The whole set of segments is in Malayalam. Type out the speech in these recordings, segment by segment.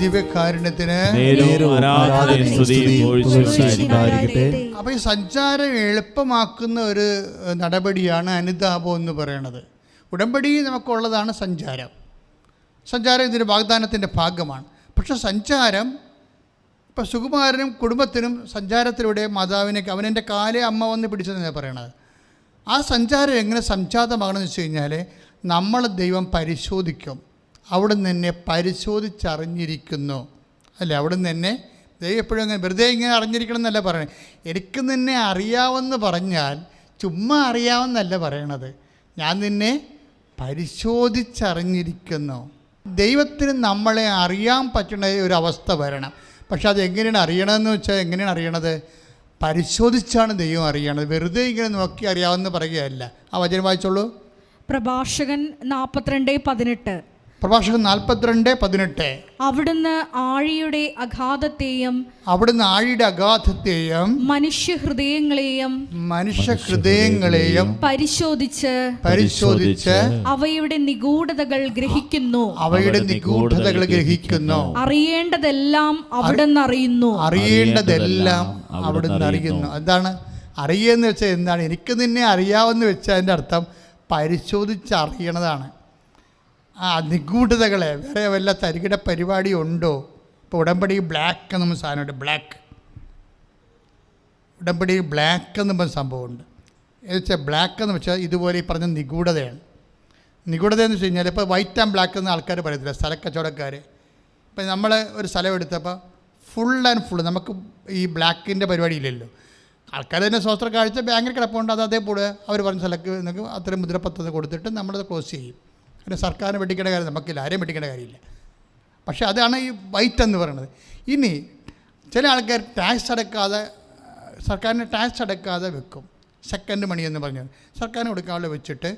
ദിവ്യകാരുണ്യത്തിന്. അപ്പോൾ ഈ സഞ്ചാരം എളുപ്പമാക്കുന്ന ഒരു നടപടിയാണ് അനുതാപം എന്ന് പറയുന്നത്. ഉടമ്പടി നമുക്കുള്ളതാണ് സഞ്ചാരം. സഞ്ചാരം ഇതിൻ്റെ വാഗ്ദാനത്തിൻ്റെ ഭാഗമാണ്. പക്ഷെ സഞ്ചാരം ഇപ്പോൾ സുകുമാരനും കുടുംബത്തിനും സഞ്ചാരത്തിലൂടെ മാതാവിനെ അവനെൻ്റെ കാലേ അമ്മ വന്ന് പിടിച്ചതെന്നാണ് പറയണത്. ആ സഞ്ചാരം എങ്ങനെ സംജാതമാകണമെന്ന് വെച്ച് കഴിഞ്ഞാൽ നമ്മൾ ദൈവം പരിശോധിക്കും. അവിടെ നിന്ന് എന്നെ പരിശോധിച്ചറിഞ്ഞിരിക്കുന്നു അല്ലേ? അവിടെ നിന്ന് എന്നെ ദൈവം എപ്പോഴും അങ്ങനെ വെറുതെ ഇങ്ങനെ അറിഞ്ഞിരിക്കണം എന്നല്ല പറയണത്. എനിക്ക് നിന്നെ അറിയാമെന്ന് പറഞ്ഞാൽ ചുമ്മാ അറിയാമെന്നല്ല പറയണത്. ഞാൻ നിന്നെ പരിശോധിച്ചറിഞ്ഞിരിക്കുന്നു. ദൈവത്തിന് നമ്മളെ അറിയാൻ പറ്റുന്ന ഒരവസ്ഥ വരണം. പക്ഷെ അത് എങ്ങനെയാണ് അറിയണമെന്ന് വെച്ചാൽ എങ്ങനെയാണ് അറിയണത്? പരിശോധിച്ചാണ് ദൈവം അറിയണത്. വെറുതെ ഇങ്ങനെ നോക്കി അറിയാമെന്ന് പറയുകയല്ല. ആ വചനം വായിച്ചോളൂ. പ്രഭാഷകൻ 42:18. പ്രഭാഷകൻ 42:18. അവിടുന്ന് ആഴിയുടെ അഗാധത്തെയും മനുഷ്യഹൃദയങ്ങളെയും പരിശോധിച്ച് അവയുടെ നിഗൂഢതകൾ ഗ്രഹിക്കുന്നു. അറിയേണ്ടതെല്ലാം അവിടുന്ന് അറിയുന്നു. എന്താണ് അറിയുമെന്ന് വെച്ചാൽ എന്താണ്? എനിക്ക് നിന്നെ അറിയാമെന്ന് വെച്ചാൽ അതിൻ്റെ അർത്ഥം പരിശോധിച്ചറിയണതാണ്. ആ നിഗൂഢതകളെ വേറെ വല്ല തരികിട പരിപാടി ഉണ്ടോ? ഇപ്പോൾ ഉടമ്പടി ബ്ലാക്ക് എന്നും സാധനമുണ്ട്. ഉടമ്പടി ബ്ലാക്ക് എന്നും സംഭവമുണ്ട്. എന്ന് വെച്ചാൽ ബ്ലാക്ക് എന്ന് വെച്ചാൽ ഇതുപോലെ ഈ പറഞ്ഞ നിഗൂഢതയാണ്. നിഗൂഢത എന്ന് വെച്ച് കഴിഞ്ഞാൽ ഇപ്പോൾ വൈറ്റ് ആൻഡ് ബ്ലാക്ക് എന്ന് ആൾക്കാർ പറയത്തില്ല, സ്ഥലക്കച്ചവടക്കാർ. ഇപ്പം നമ്മൾ ഒരു സ്ഥലം എടുത്തപ്പോൾ ഫുൾ നമുക്ക് ഈ ബ്ലാക്കിൻ്റെ പരിപാടി ഇല്ലല്ലോ. ആൾക്കാർ തന്നെ സ്വസ്ത്ര കാഴ്ച ബാങ്കിൽ കിടപ്പുണ്ട്, അത് അതേപോലെ അവർ പറഞ്ഞ സ്ഥലത്ത് നിങ്ങൾക്ക് അത്രയും മുദ്രപത്രം കൊടുത്തിട്ട് നമ്മളത് ക്ലോസ് ചെയ്യും. പിന്നെ സർക്കാരിന് വെട്ടിക്കേണ്ട കാര്യം നമുക്കില്ല, ആരെയും വെട്ടിക്കേണ്ട കാര്യമില്ല. പക്ഷേ അതാണ് ഈ വൈറ്റ് എന്ന് പറയുന്നത്. ഇനി ചില ആൾക്കാർ ടാക്സ് അടക്കാതെ, സർക്കാരിന് ടാക്സ് അടക്കാതെ വെക്കും. സെക്കൻഡ് മണി എന്ന് പറഞ്ഞാൽ സർക്കാരിന് കൊടുക്കാനുള്ള വെച്ചിട്ട്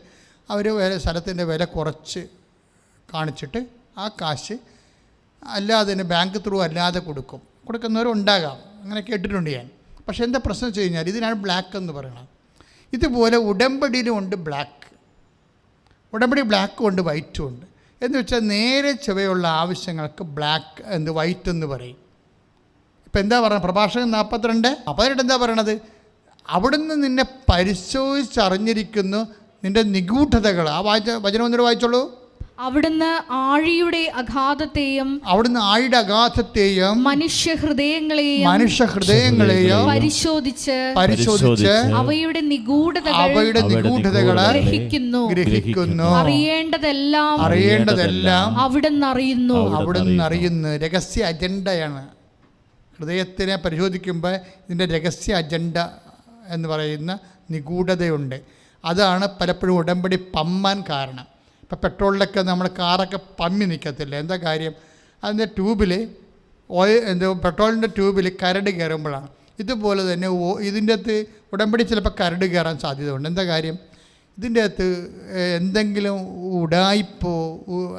അവർ സ്ഥലത്തിൻ്റെ വില കുറച്ച് കാണിച്ചിട്ട് ആ കാശ് അല്ലാതെ തന്നെ ബാങ്ക് ത്രൂ അല്ലാതെ കൊടുക്കുന്നവരുണ്ടാകാം. അങ്ങനെ കേട്ടിട്ടുണ്ട് ഞാൻ. പക്ഷേ എന്താ പ്രശ്നം വെച്ച് കഴിഞ്ഞാൽ ഇതിനാണ് ബ്ലാക്ക് എന്ന് പറയുന്നത്. ഇതുപോലെ ഉടമ്പടിയിലും ഉണ്ട് ബ്ലാക്ക്. ഉടമ്പടി ബ്ലാക്കും ഉണ്ട് വൈറ്റും ഉണ്ട്. എന്ന് വെച്ചാൽ നേരെ ചുവയുള്ള ആവശ്യങ്ങൾക്ക് ബ്ലാക്ക് വൈറ്റ് എന്ന് പറയും. ഇപ്പം എന്താ പറയുക? പ്രഭാഷകൻ 42:18 എന്താ പറയണത്? അവിടുന്ന് നിന്നെ പരിശോധിച്ചറിഞ്ഞിരിക്കുന്നു നിൻ്റെ നിഗൂഢതകൾ. ആ വചനം ഒന്നിട്ട് വായിച്ചോളൂ. അവിടുന്ന് ആഴിയുടെ അഗാധത്തെയും മനുഷ്യഹൃദയങ്ങളെയും പരിശോധിച്ച് അവയുടെ നിഗൂഢതകൾ ഗ്രഹിക്കുന്നു. അറിയേണ്ടതെല്ലാം അവിടുന്ന് അറിയുന്നു. രഹസ്യ അജണ്ടയാണ്. ഹൃദയത്തിനെ പരിശോധിക്കുമ്പോൾ ഇതിൻ്റെ രഹസ്യ അജണ്ട എന്ന് പറയുന്ന നിഗൂഢതയുണ്ട്. അതാണ് പലപ്പോഴും ഉടമ്പടി പമ്മാൻ കാരണം. ഇപ്പോൾ പെട്രോളിലൊക്കെ നമ്മൾ കാറൊക്കെ പമ്മി നിൽക്കത്തില്ല. എന്താ കാര്യം? അതിൻ്റെ ട്യൂബിൽ പെട്രോളിൻ്റെ ട്യൂബിൽ കരട് കയറുമ്പോഴാണ്. ഇതുപോലെ തന്നെ ഇതിൻ്റെ അകത്ത് ഉടമ്പടി ചിലപ്പോൾ കരട് കയറാൻ സാധ്യതയുണ്ട്. എന്താ കാര്യം? ഇതിൻ്റെ അകത്ത് എന്തെങ്കിലും ഉടായിപ്പോ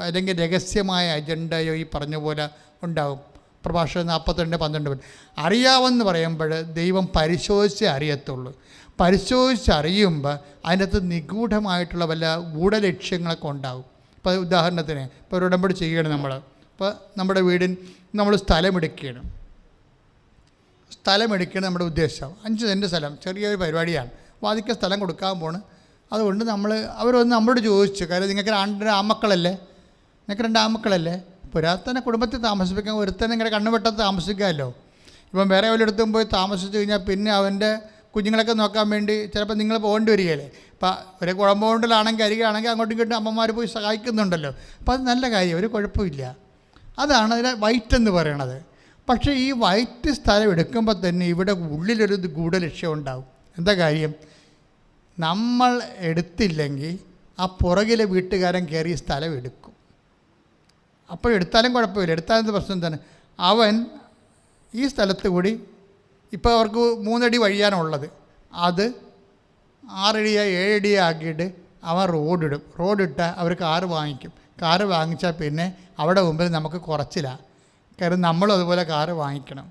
അല്ലെങ്കിൽ രഹസ്യമായ അജണ്ടയോ ഈ പറഞ്ഞ പോലെ ഉണ്ടാകും. പ്രഭാഷകൻ 42:12 അറിയാമെന്ന് പറയുമ്പോൾ ദൈവം പരിശോധിച്ചേ അറിയത്തുള്ളൂ. പരിശോധിച്ചറിയുമ്പോൾ അതിനകത്ത് നിഗൂഢമായിട്ടുള്ള വല്ല ഗൂഢലക്ഷ്യങ്ങളൊക്കെ ഉണ്ടാകും. ഇപ്പോൾ ഉദാഹരണത്തിന് ഇപ്പോൾ ഒരു ഉടമ്പടി ചെയ്യണം നമ്മൾ. ഇപ്പോൾ നമ്മുടെ വീടിന് നമ്മൾ സ്ഥലമെടുക്കുകയാണ് നമ്മുടെ ഉദ്ദേശം 5 സെൻറ്റ് സ്ഥലം, ചെറിയൊരു പരിപാടിയാണ്. വാദിക്ക സ്ഥലം കൊടുക്കാൻ പോണ്. അതുകൊണ്ട് അവരൊന്ന് നമ്മളോട് ചോദിച്ചു, കാര്യം നിങ്ങൾക്ക് 2 ആമക്കളല്ലേ, പുരാതന കുടുംബത്തിൽ താമസിപ്പിക്കാൻ ഒരുത്തന്നെ ഇങ്ങനെ കണ്ണുവെട്ടത്ത് താമസിക്കാമല്ലോ. ഇപ്പം വേറെ വല്ലയിടത്തും പോയി താമസിച്ച് കഴിഞ്ഞാൽ പിന്നെ അവൻ്റെ കുഞ്ഞുങ്ങളൊക്കെ നോക്കാൻ വേണ്ടി ചിലപ്പോൾ നിങ്ങൾ പോകേണ്ടി വരികയല്ലേ. ഇപ്പം ഒരു കുഴമ്പൗണ്ടിലാണെങ്കിൽ അരികെയാണെങ്കിൽ അങ്ങോട്ടും ഇങ്ങോട്ടും അമ്മമാർ പോയി സഹായിക്കുന്നുണ്ടല്ലോ. അപ്പോൾ അത് നല്ല കാര്യം, ഒരു കുഴപ്പമില്ല. അതാണ് അതിൽ വൈറ്റ് എന്ന് പറയണത്. പക്ഷേ ഈ വൈറ്റ് സ്ഥലം എടുക്കുമ്പോൾ തന്നെ ഇവിടെ ഉള്ളിലൊരു ഗൂഢലക്ഷ്യം ഉണ്ടാവും. എന്താ കാര്യം? നമ്മൾ എടുത്തില്ലെങ്കിൽ ആ പുറകിലെ വീട്ടുകാരൻ കയറി സ്ഥലം എടുക്കും. അപ്പോൾ എടുത്താലും കുഴപ്പമില്ല. എടുത്താലെന്ത് പ്രശ്നം തന്നെ, അവൻ ഈ സ്ഥലത്ത് കൂടി ഇപ്പോൾ അവർക്ക് 3 അടി വഴിയാണുള്ളത്, അത് 6 അടിയോ 7 അടിയോ ആക്കിയിട്ട് അവൻ റോഡിട്ടാൽ അവർ കാറ് വാങ്ങിക്കും. കാറ് വാങ്ങിച്ചാൽ പിന്നെ അവിടെ മുമ്പിൽ നമുക്ക് കുറച്ചില്ല. കാരണം നമ്മളും അതുപോലെ കാറ് വാങ്ങിക്കണം.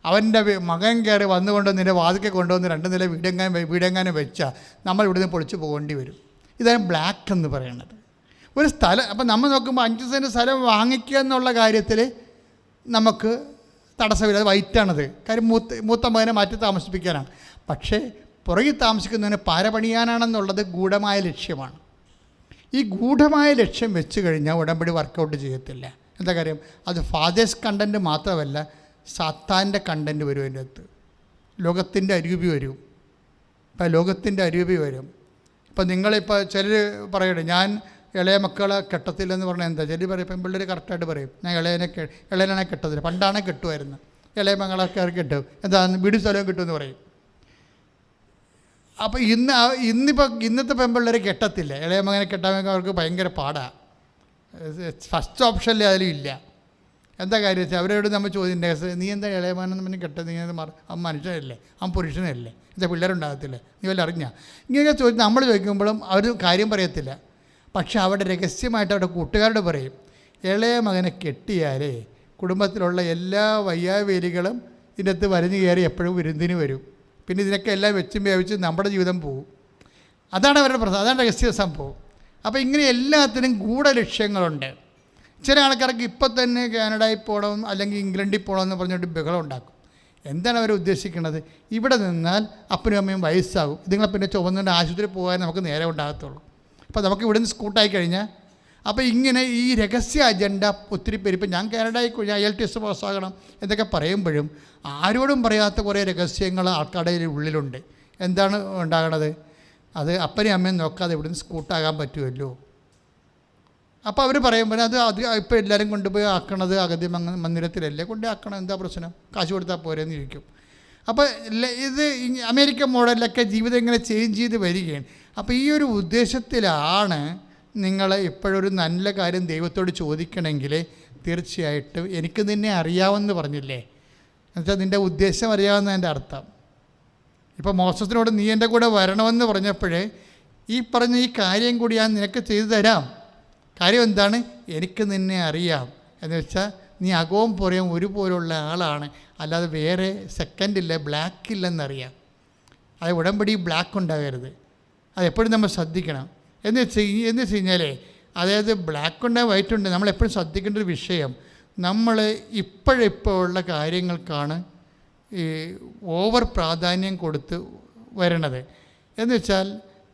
അവൻ്റെ മകൻ കയറി വന്നുകൊണ്ട് നിൻ്റെ വാതിക്കെ കൊണ്ടുവന്ന് 2 നില വീടെങ്ങാനും വെച്ചാൽ നമ്മൾ ഇവിടുന്ന് പൊളിച്ച് പോകേണ്ടി വരും. ഇതാണ് ബ്ലാക്ക് എന്ന് പറയുന്നത്. ഒരു സ്ഥലം അപ്പം നമ്മൾ നോക്കുമ്പോൾ 5 സെൻറ്റ് സ്ഥലം വാങ്ങിക്കുക എന്നുള്ള കാര്യത്തിൽ നമുക്ക് തടസ്സമില്ല. അത് വൈറ്റാണത്. കാര്യം മൂത്ത മകനെ മാറ്റി താമസിപ്പിക്കാനാണ്. പക്ഷേ പുറകിൽ താമസിക്കുന്നതിന് പാര പണിയാനാണെന്നുള്ളത് ഗൂഢമായ ലക്ഷ്യമാണ്. ഈ ഗൂഢമായ ലക്ഷ്യം വെച്ച് കഴിഞ്ഞാൽ ഉടമ്പടി വർക്കൗട്ട് ചെയ്യത്തില്ല. എന്താ കാര്യം? അത് ഫാദേഴ്സ് കണ്ടൻറ്റ് മാത്രമല്ല, സാത്താൻ്റെ കണ്ടൻറ്റ് വരും അതിൻ്റെ അകത്ത്. ലോകത്തിൻ്റെ അരൂപി വരും. ഇപ്പം ലോകത്തിൻ്റെ അരൂപി വരും. ഇപ്പം നിങ്ങളിപ്പോൾ ചിലർ പറയട്ടെ, ഞാൻ ഇളയ മക്കളെ കെട്ടത്തില്ലെന്ന് പറഞ്ഞാൽ എന്താ? ചിലർ പറയും, ഇപ്പം പിള്ളേർ കറക്റ്റായിട്ട് പറയും, ഞാൻ ഇളയനെ കെട്ടത്തില്ല. പണ്ടാണെ കെട്ടുമായിരുന്നു, ഇളയ മകളൊക്കെ കെട്ടും, എന്താ വീടും സ്ഥലവും കിട്ടുമെന്ന് പറയും. അപ്പോൾ ഇന്നത്തെ പെൺപിള്ളേർ കെട്ടത്തില്ല. ഇളയ മകനെ കെട്ടാൻ അവർക്ക് ഭയങ്കര പാടാണ്. ഫസ്റ്റ് ഓപ്ഷനിൽ അതിലും ഇല്ല. എന്താ കാര്യം വെച്ചാൽ അവരോട് നമ്മൾ ചോദ്യം, നീ എന്താ ഇളയ മകനെന്ന് പറഞ്ഞ് കെട്ടത്? നീ അവൻ മനുഷ്യനല്ലേ, അവൻ പുരുഷനല്ലേ, എന്താ പിള്ളേരുണ്ടാകത്തില്ലേ, നീ വല്ല അറിഞ്ഞാൽ? ഇങ്ങനെയൊക്കെ ചോദിച്ച് നമ്മൾ ചോദിക്കുമ്പോഴും അവർ കാര്യം പറയത്തില്ല. പക്ഷെ അവിടെ രഹസ്യമായിട്ട് അവിടെ കൂട്ടുകാരോട് പറയും, ഇളയ മകനെ കെട്ടിയാലേ കുടുംബത്തിലുള്ള എല്ലാ വയ്യാവേലികളും ഇതിൻ്റെ അകത്ത് വരഞ്ഞു കയറി എപ്പോഴും വിരുന്നിന് വരും. പിന്നെ ഇതിനൊക്കെ എല്ലാം വെച്ചും വേവിച്ച് നമ്മുടെ ജീവിതം പോവും. അതാണ് അവരുടെ പ്രശ്നം, അതാണ് രഹസ്യ സംഭവം. അപ്പോൾ ഇങ്ങനെ എല്ലാത്തിനും ഗൂഢലക്ഷ്യങ്ങളുണ്ട്. ചില ആൾക്കാർക്ക് ഇപ്പം തന്നെ കാനഡയിൽ പോകണം അല്ലെങ്കിൽ ഇംഗ്ലണ്ടിൽ പോകണമെന്ന് പറഞ്ഞിട്ട് ബഹളം ഉണ്ടാക്കും. എന്താണ് അവർ ഉദ്ദേശിക്കുന്നത്? ഇവിടെ നിന്നാൽ അപ്പനും അമ്മയും വയസ്സാകും, ഇതുങ്ങളെ പിന്നെ ചുവന്നുകൊണ്ട് ആശുപത്രിയിൽ പോകാൻ നമുക്ക് നേരെ ഉണ്ടാകത്തുള്ളൂ. അപ്പോൾ നമുക്ക് ഇവിടെ നിന്ന് സ്കൂട്ടായി കഴിഞ്ഞാൽ, അപ്പോൾ ഇങ്ങനെ ഈ രഹസ്യ അജണ്ട ഒത്തിരി പേര്, ഇപ്പം ഞാൻ കാനഡയിൽ കഴിഞ്ഞാൽ IELTS പാസ്സാകണം എന്നൊക്കെ പറയുമ്പോഴും ആരോടും പറയാത്ത കുറേ രഹസ്യങ്ങൾ ആൾക്കാരുടെ ഉള്ളിലുണ്ട്. എന്താണ് ഉണ്ടാകണത്? അത് അപ്പനെയും അമ്മയും നോക്കാതെ ഇവിടെ നിന്ന് സ്കൂട്ടാകാൻ പറ്റുമല്ലോ. അപ്പോൾ അവർ പറയുമ്പോൾ അത് ഇപ്പോൾ എല്ലാവരും കൊണ്ടുപോയി ആക്കണത് അഗതി മന്ദിരത്തിലല്ലേ കൊണ്ട് ആക്കണം, എന്താ പ്രശ്നം, കാശ് കൊടുത്താൽ പോരെന്ന് ചോദിക്കും. അപ്പോൾ ഇത് അമേരിക്കൻ മോഡലിലൊക്കെ ജീവിതം ഇങ്ങനെ ചേഞ്ച് ചെയ്ത് വരികയാണ്. അപ്പോൾ ഈ ഒരു ഉദ്ദേശത്തിലാണ് നിങ്ങൾ ഇപ്പോഴൊരു നല്ല കാര്യം ദൈവത്തോട് ചോദിക്കണമെങ്കിൽ തീർച്ചയായിട്ടും എനിക്ക് നിന്നെ അറിയാമെന്ന് പറഞ്ഞില്ലേ, എന്നുവെച്ചാൽ നിൻ്റെ ഉദ്ദേശം അറിയാമെന്നതിൻ്റെ അർത്ഥം. ഇപ്പോൾ മോസസിനോട് നീ എൻ്റെ കൂടെ വരണമെന്ന് പറഞ്ഞപ്പോഴേ ഈ പറഞ്ഞ ഈ കാര്യം കൂടി ഞാൻ നിനക്ക് ചെയ്തു തരാം. കാര്യം എന്താണ്? എനിക്ക് നിന്നെ അറിയാം എന്ന് വെച്ചാൽ നീ അകവും പുറയും ഒരുപോലുള്ള ആളാണ്, അല്ലാതെ വേറെ സെക്കൻഡില്ല, ബ്ലാക്ക് ഇല്ലെന്നറിയാം. അത് ഉടമ്പടി ബ്ലാക്ക് ഉണ്ടാകരുത്, അതെപ്പോഴും നമ്മൾ ശ്രദ്ധിക്കണം. എന്ന് വെച്ച് കഴിഞ്ഞാലേ, അതായത് ബ്ലാക്ക് ഉണ്ട് വൈറ്റ് ഉണ്ട്, നമ്മളെപ്പോഴും ശ്രദ്ധിക്കേണ്ട ഒരു വിഷയം, നമ്മൾ ഇപ്പോഴുള്ള കാര്യങ്ങൾക്കാണ് ഈ ഓവർ പ്രാധാന്യം കൊടുത്ത് വരണത്. എന്ന് വെച്ചാൽ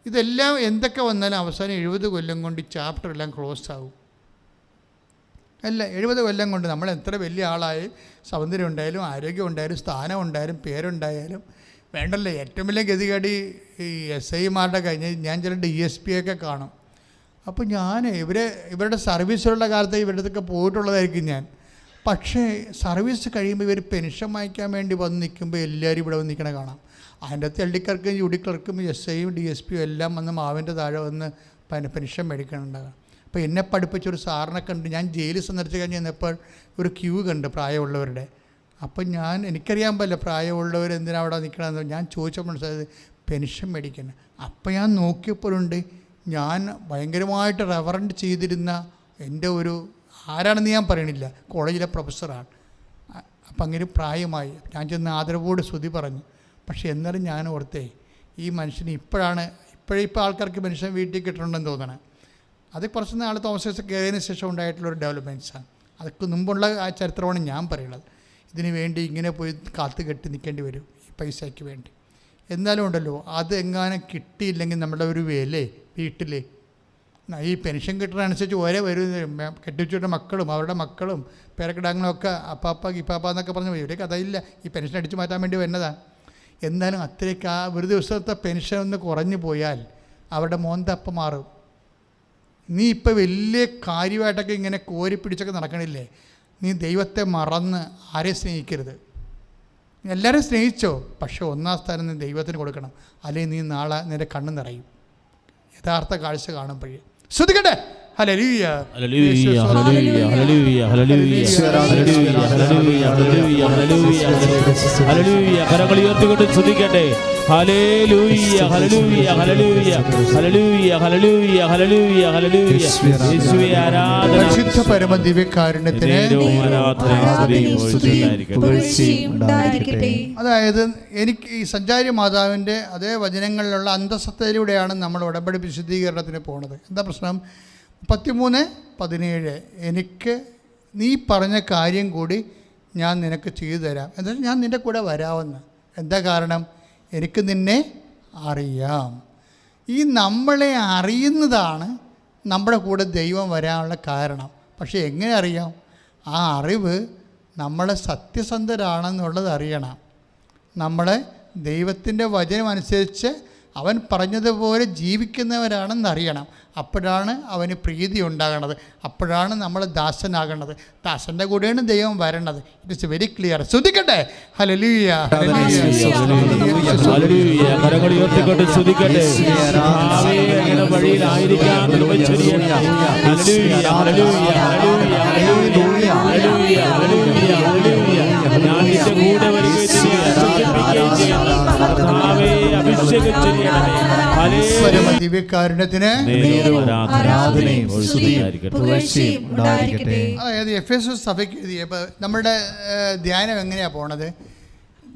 ഇതെല്ലാം എന്തൊക്കെ വന്നാലും അവസാനം 70 കൊല്ലം കൊണ്ട് ഈ ചാപ്റ്റർ എല്ലാം ക്ലോസ് ആകും. അല്ല, 70 കൊല്ലം കൊണ്ട് നമ്മൾ എത്ര വലിയ ആളായി, സൗന്ദര്യം ഉണ്ടായാലും ആരോഗ്യം ഉണ്ടായാലും സ്ഥാനം ഉണ്ടായാലും പേരുണ്ടായാലും വേണ്ടല്ലോ. ഏറ്റവും വലിയ ഗതികേട് ഈ SIമാരുടെ കഴിഞ്ഞ് ഞാൻ ചില DSP ഒക്കെ കാണും. അപ്പോൾ ഞാൻ ഇവരുടെ സർവീസിലുള്ള കാലത്ത് ഇവരുടെ അടുത്തൊക്കെ പോയിട്ടുള്ളതായിരിക്കും ഞാൻ. പക്ഷേ സർവീസ് കഴിയുമ്പോൾ ഇവർ പെൻഷൻ വാങ്ങിക്കാൻ വേണ്ടി വന്ന് നിൽക്കുമ്പോൾ എല്ലാവരും ഇവിടെ വന്ന് നിൽക്കണ കാണാം. അതിൻ്റെ അകത്ത് LD ക്ലർക്കും UD ക്ലർക്കും SIയും DSPയും എല്ലാം വന്ന് മാവിൻ്റെ താഴെ വന്ന് പെൻഷൻ മേടിക്കണുണ്ടാകാം. അപ്പോൾ എന്നെ പഠിപ്പിച്ചൊരു സാറിനെ കണ്ട് ഞാൻ ജയിലിൽ സന്ദർശിച്ച് കഴിഞ്ഞ് ചെന്നപ്പോൾ ഒരു ക്യൂ കണ്ട് പ്രായമുള്ളവരുടെ. അപ്പം എനിക്കറിയാൻ പറ്റില്ല പ്രായമുള്ളവർ എന്തിനാണ് അവിടെ നിൽക്കണമെന്ന്. ഞാൻ ചോദിച്ചപ്പോൾ മനസ്സിലായത് പെൻഷൻ മേടിക്കണം. അപ്പം ഞാൻ നോക്കിയപ്പോഴുണ്ട്, ഞാൻ ഭയങ്കരമായിട്ട് റെവറൻറ്റ് ചെയ്തിരുന്ന എൻ്റെ ഒരു ആരാണെന്ന് ഞാൻ പറയണില്ല, കോളേജിലെ പ്രൊഫസറാണ്. അപ്പം അങ്ങനെ പ്രായമായി. ഞാൻ ചെന്ന് ആദരവോട് സ്തുതി പറഞ്ഞു. പക്ഷേ എന്നാലും ഞാൻ ഓർത്തേ, ഈ മനുഷ്യന് ഇപ്പോഴിപ്പോൾ ആൾക്കാർക്ക് പെൻഷൻ വീട്ടിൽ കിട്ടണമെന്ന് തോന്നണം. അത് കുറച്ച് നാൾ തോമസ് കയറിയതിന് ശേഷം ഉണ്ടായിട്ടുള്ളൊരു ഡെവലപ്മെൻറ്റ്സാണ്. അതൊക്കെ മുമ്പുള്ള ആ ചരിത്രമാണ് ഞാൻ പറയുന്നത്. ഇതിനു വേണ്ടി ഇങ്ങനെ പോയി കാത്തു കെട്ടി നിൽക്കേണ്ടി വരും ഈ പൈസയ്ക്ക് വേണ്ടി. എന്നാലും ഉണ്ടല്ലോ, അത് എങ്ങാനും കിട്ടിയില്ലെങ്കിൽ നമ്മുടെ ഒരു വില വീട്ടിൽ ഈ പെൻഷൻ കിട്ടുന്നതനുസരിച്ച് ഓരോ വരും. കെട്ടിവെച്ചിട്ട് മക്കളും അവരുടെ മക്കളും പേരക്കിടാങ്ങളും ഒക്കെ അപ്പാപ്പ ഇപ്പാപ്പ എന്നൊക്കെ പറഞ്ഞ് ഇവരെ കഥയില്ല, ഈ പെൻഷൻ അടിച്ചു മാറ്റാൻ വേണ്ടി വരുന്നതാണ്. എന്നാലും അത്രയ്ക്ക് ആ ഒരു ദിവസത്തെ പെൻഷൻ ഒന്ന് കുറഞ്ഞു പോയാൽ അവരുടെ മോന്തപ്പം മാറും. നീ ഇപ്പോൾ വലിയ കാര്യമായിട്ടൊക്കെ ഇങ്ങനെ കോരി പിടിച്ചൊക്കെ നടക്കണില്ലേ, നീ ദൈവത്തെ മറന്ന് ആരെയും സ്നേഹിക്കരുത്. എല്ലാവരും സ്നേഹിച്ചോ, പക്ഷേ ഒന്നാം സ്ഥാനം നീ ദൈവത്തിന് കൊടുക്കണം. അല്ലെങ്കിൽ നീ നാളെ നിന്റെ കണ്ണ് നിറയും യഥാർത്ഥ കാഴ്ച കാണുമ്പോഴേ. ശ്രദ്ധിക്കട്ടെ. ഹല്ലേലൂയ, ഹല്ലേലൂയ, ഹല്ലേലൂയ, ഹല്ലേലൂയ, ഹല്ലേലൂയ, ഹല്ലേലൂയ. കരങ്ങൾ ഉയർത്തിക്കൊണ്ട് സ്തുതിക്കട്ടെ. ഹല്ലേലൂയ, ഹല്ലേലൂയ, ഹല്ലേലൂയ, ഹല്ലേലൂയ, ഹല്ലേലൂയ, ഹല്ലേലൂയ, ഹല്ലേലൂയ. യേശുവേ ആരാധന. പരിശുദ്ധ പരമ ദിവ്യകാരുണ്യത്തിന് അതായത് എനിക്ക് ഈ സഞ്ചാരി മാതാവിൻ്റെ അതേ വചനങ്ങളിലുള്ള അന്തസത്തയിലൂടെയാണ് നമ്മൾ ഉടമ്പടി വിശുദ്ധീകരണത്തിന് പോണത്. എന്താ പ്രശ്നം? 33:17 എനിക്ക് നീ പറഞ്ഞ കാര്യം കൂടി ഞാൻ നിനക്ക് ചെയ്തു തരാം. എന്നാൽ ഞാൻ നിൻ്റെ കൂടെ വരാമെന്ന്. എന്താ കാരണം? എനിക്ക് നിന്നെ അറിയാം. ഈ നമ്മളെ അറിയുന്നതാണ് നമ്മുടെ കൂടെ ദൈവം വരാനുള്ള കാരണം. പക്ഷേ എങ്ങനെ അറിയാം? ആ അറിവ് നമ്മളെ സത്യസന്ധരാണെന്നുള്ളത് അറിയണം. നമ്മളെ ദൈവത്തിൻ്റെ വചനം അനുസരിച്ച് അവൻ പറഞ്ഞതുപോലെ ജീവിക്കുന്നവരാണെന്നറിയണം. അപ്പോഴാണ് അവന് പ്രീതി ഉണ്ടാകണത്. അപ്പോഴാണ് നമ്മൾ ദാസനാകണത്. ദാസൻ്റെ കൂടെയാണ് ദൈവം വരണത്. It's very clear. ശ്രദ്ധിക്കട്ടെ. ഹല്ലേലൂയ, കരങ്ങൾ ഉയർത്തിക്കൊണ്ട് സ്തുതിക്കട്ടെ. വഴിയിലായിരിക്കാൻ ഞാൻ നിന്റെ കൂടെ അഭിഷേകം ചെയ്യണമേ. ദിവ്യകാരുണ്യത്തിന് അതായത് എഫേസസ് സഭയ്ക്ക് എഴുതിയപ്പോൾ നമ്മുടെ ധ്യാനം എങ്ങനെയാണ് പോണത്?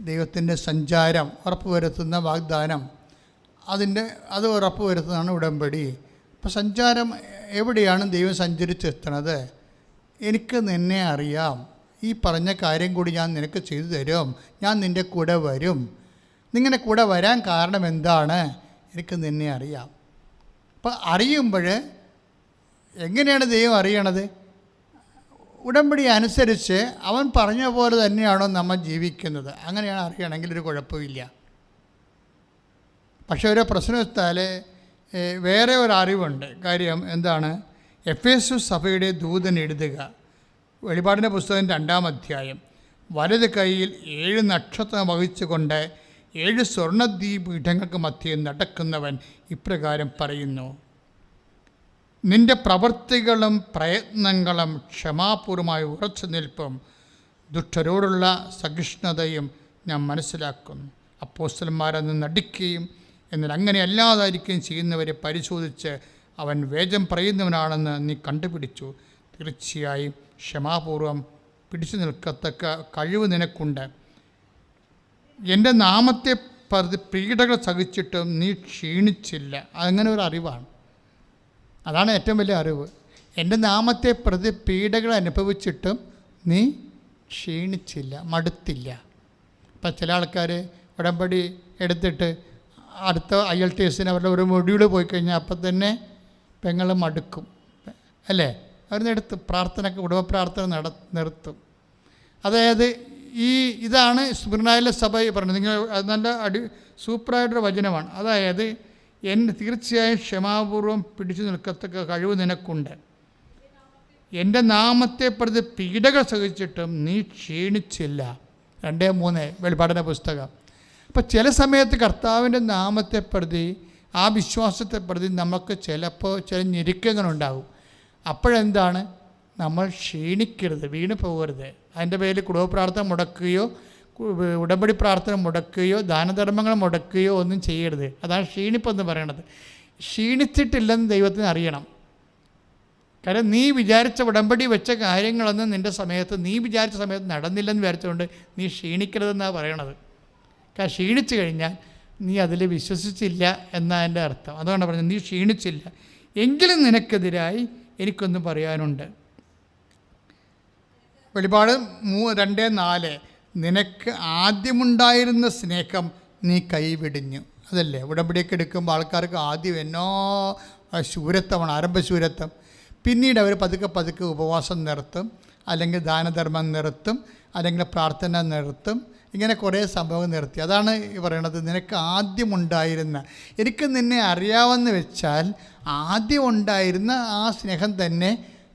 ദൈവത്തിൻ്റെ സഞ്ചാരം ഉറപ്പുവരുത്തുന്ന വാഗ്ദാനം, അത് ഉറപ്പുവരുത്തുന്നതാണ് ഉടമ്പടി. അപ്പോൾ സഞ്ചാരം എവിടെയാണ് ദൈവം സഞ്ചരിച്ചെത്തണത്? എനിക്ക് നിന്നെ അറിയാം, ഈ പറഞ്ഞ കാര്യം കൂടി ഞാൻ നിനക്ക് ചെയ്തു തരും, ഞാൻ നിൻ്റെ കൂടെ വരും. നിങ്ങളുടെ കൂടെ വരാൻ കാരണം എന്താണ്? എനിക്ക് നിന്നെ അറിയാം. അപ്പോൾ അറിയുമ്പോൾ എങ്ങനെയാണ് ദൈവം അറിയണത്? ഉടമ്പടി അനുസരിച്ച് അവൻ പറഞ്ഞ പോലെ തന്നെയാണോ നമ്മൾ ജീവിക്കുന്നത്? അങ്ങനെയാണ് അറിയണമെങ്കിൽ ഒരു കുഴപ്പമില്ല. പക്ഷേ ഒരു പ്രശ്നം വെച്ചാൽ വേറെ ഒരു അറിവുണ്ട്. കാര്യം എന്താണ്? എഫേസസ് സഭയുടെ ദൂതൻ എഴുതുക. വെളിപാടിൻ്റെ പുസ്തകം 2-ാം അധ്യായം. വലത് കൈയിൽ 7 നക്ഷത്രം വഹിച്ചുകൊണ്ട് 7 സ്വർണ്ണദ്വീപീഠങ്ങൾക്ക് മധ്യേ നടക്കുന്നവൻ ഇപ്രകാരം പറയുന്നു: നിന്റെ പ്രവൃത്തികളും പ്രയത്നങ്ങളും ക്ഷമാപൂർവമായി ഉറച്ചു നിൽപ്പും ദുഷ്ടരോടുള്ള സഹിഷ്ണുതയും ഞാൻ മനസ്സിലാക്കുന്നു. അപ്പോസ്തലന്മാരെന്ന് നടിക്കുകയും എന്നാൽ അങ്ങനെ അല്ലാതായിരിക്കുകയും ചെയ്യുന്നവരെ പരിശോധിച്ച് അവൻ വേദം പറയുന്നവനാണെന്ന് നീ കണ്ടുപിടിച്ചു. തീർച്ചയായും ക്ഷമാപൂർവം പിടിച്ചു നിൽക്കത്തക്ക കഴിവ് നിനക്കുണ്ട്. എൻ്റെ നാമത്തെ പീഡകൾ സഹിച്ചിട്ടും നീ ക്ഷീണിച്ചില്ല. അങ്ങനെ ഒരു അറിവാണ്. അതാണ് ഏറ്റവും വലിയ അറിവ്. എൻ്റെ നാമത്തെ പ്രതി പീഡകൾ അനുഭവിച്ചിട്ടും നീ ക്ഷീണിച്ചില്ല, മടുത്തില്ല. ഇപ്പം ചില ആൾക്കാർ ഉടമ്പടി എടുത്തിട്ട് അടുത്ത IELTS അവരുടെ ഒരു മൊഡ്യൂൾ പോയി കഴിഞ്ഞാൽ അപ്പം തന്നെ പെങ്ങൾ മടുക്കും, അല്ലേ? അവർ നിർത്തും, കുടുംബ പ്രാർത്ഥന നിർത്തും. അതായത് ഇതാണ് സ്മിർനായിലെ സഭ പറഞ്ഞത്. നിങ്ങൾ നല്ല സൂപ്പറായിട്ടൊരു വചനമാണ്. അതായത് തീർച്ചയായും ക്ഷമാപൂർവം പിടിച്ചു നിൽക്കത്തക്ക കഴിവ് നിനക്കുണ്ട്. എൻ്റെ നാമത്തെ പ്രതി പീഡകൾ സഹിച്ചിട്ടും നീ ക്ഷീണിച്ചില്ല. 2-3 വെളിപാടിൻ്റെ പുസ്തകം. അപ്പം ചില സമയത്ത് കർത്താവിൻ്റെ നാമത്തെ പ്രതി, ആ വിശ്വാസത്തെ പ്രതി നമുക്ക് ചിലപ്പോൾ ചില ഞെരുക്കങ്ങളുണ്ടാകും. അപ്പോഴെന്താണ്? നമ്മൾ ക്ഷീണിക്കരുത്, വീണ് പോകരുത്. അതിൻ്റെ പേരിൽ കുടുംബ പ്രാർത്ഥന മുടക്കുകയോ ഉടമ്പടി പ്രാർത്ഥന മുടക്കുകയോ ദാനധർമ്മങ്ങൾ മുടക്കുകയോ ഒന്നും ചെയ്യരുത്. അതാണ് ക്ഷീണിപ്പെന്ന് പറയണത്. ക്ഷീണിച്ചിട്ടില്ലെന്ന് ദൈവത്തിന് അറിയണം. കാരണം നീ വിചാരിച്ച ഉടമ്പടി വെച്ച കാര്യങ്ങളൊന്നും നിൻ്റെ സമയത്ത്, നീ വിചാരിച്ച സമയത്ത് നടന്നില്ലെന്ന് വിചാരിച്ചുകൊണ്ട് നീ ക്ഷീണിക്കരുതെന്നാണ് പറയണത്. കാരണം ക്ഷീണിച്ചു കഴിഞ്ഞാൽ നീ അതിൽ വിശ്വസിച്ചില്ല എന്നാണ് എൻ്റെ അർത്ഥം. അതുകൊണ്ട് പറഞ്ഞത് നീ ക്ഷീണിച്ചില്ല. എങ്കിലും നിനക്കെതിരായി എനിക്കൊന്നും പറയാനുണ്ട്. വെളിപാട് 2:4 നിനക്ക് ആദ്യമുണ്ടായിരുന്ന സ്നേഹം നീ കൈവിടിഞ്ഞു. അതല്ലേ ഉടമ്പടിയൊക്കെ എടുക്കുമ്പോൾ ആൾക്കാർക്ക് ആദ്യം എന്നോ ശൂരത്വമാണ്, ആരംഭശൂരത്വം. പിന്നീട് അവർ പതുക്കെ ഉപവാസം നിർത്തും, അല്ലെങ്കിൽ ദാനധർമ്മം നിർത്തും, അല്ലെങ്കിൽ പ്രാർത്ഥന നിർത്തും. ഇങ്ങനെ കുറേ സംഭവം നിർത്തി. അതാണ് പറയണത്, നിനക്ക് ആദ്യമുണ്ടായിരുന്ന, എനിക്ക് നിന്നെ അറിയാമെന്ന് വെച്ചാൽ ആദ്യം ഉണ്ടായിരുന്ന ആ സ്നേഹം തന്നെ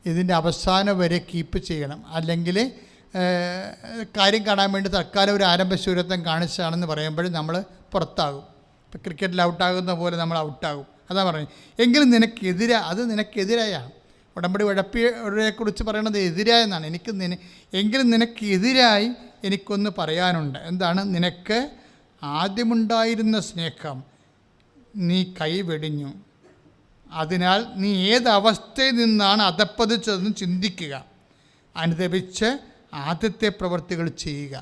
ഇതിൻ്റെ അവസാനം വരെ കീപ്പ് ചെയ്യണം. അല്ലെങ്കിൽ കാര്യം കാണാൻ വേണ്ടി തൽക്കാലം ഒരു ആരംഭശൂരത്വം കാണിച്ചാണെന്ന് പറയുമ്പോൾ നമ്മൾ പുറത്താകും. ഇപ്പം ക്രിക്കറ്റിൽ ഔട്ടാകുന്ന പോലെ നമ്മൾ ഔട്ടാകും. അതാ പറയുന്നത്. എങ്കിലും അത് നിനക്കെതിരായാണ്. ഉടമ്പടി ഉഴപ്പിയെക്കുറിച്ച് പറയണത് എതിരായെന്നാണ്. എങ്കിലും നിനക്കെതിരായി എനിക്കൊന്ന് പറയാനുണ്ട്. എന്താണ്? നിനക്ക് ആദ്യമുണ്ടായിരുന്ന സ്നേഹം നീ കൈവെടിഞ്ഞു. അതിനാൽ നീ ഏതവസ്ഥയിൽ നിന്നാണ് അധപ്പതിച്ചതെന്ന് ചിന്തിക്കുക. അനുദപിച്ച് ആദ്യത്തെ പ്രവൃത്തികൾ ചെയ്യുക.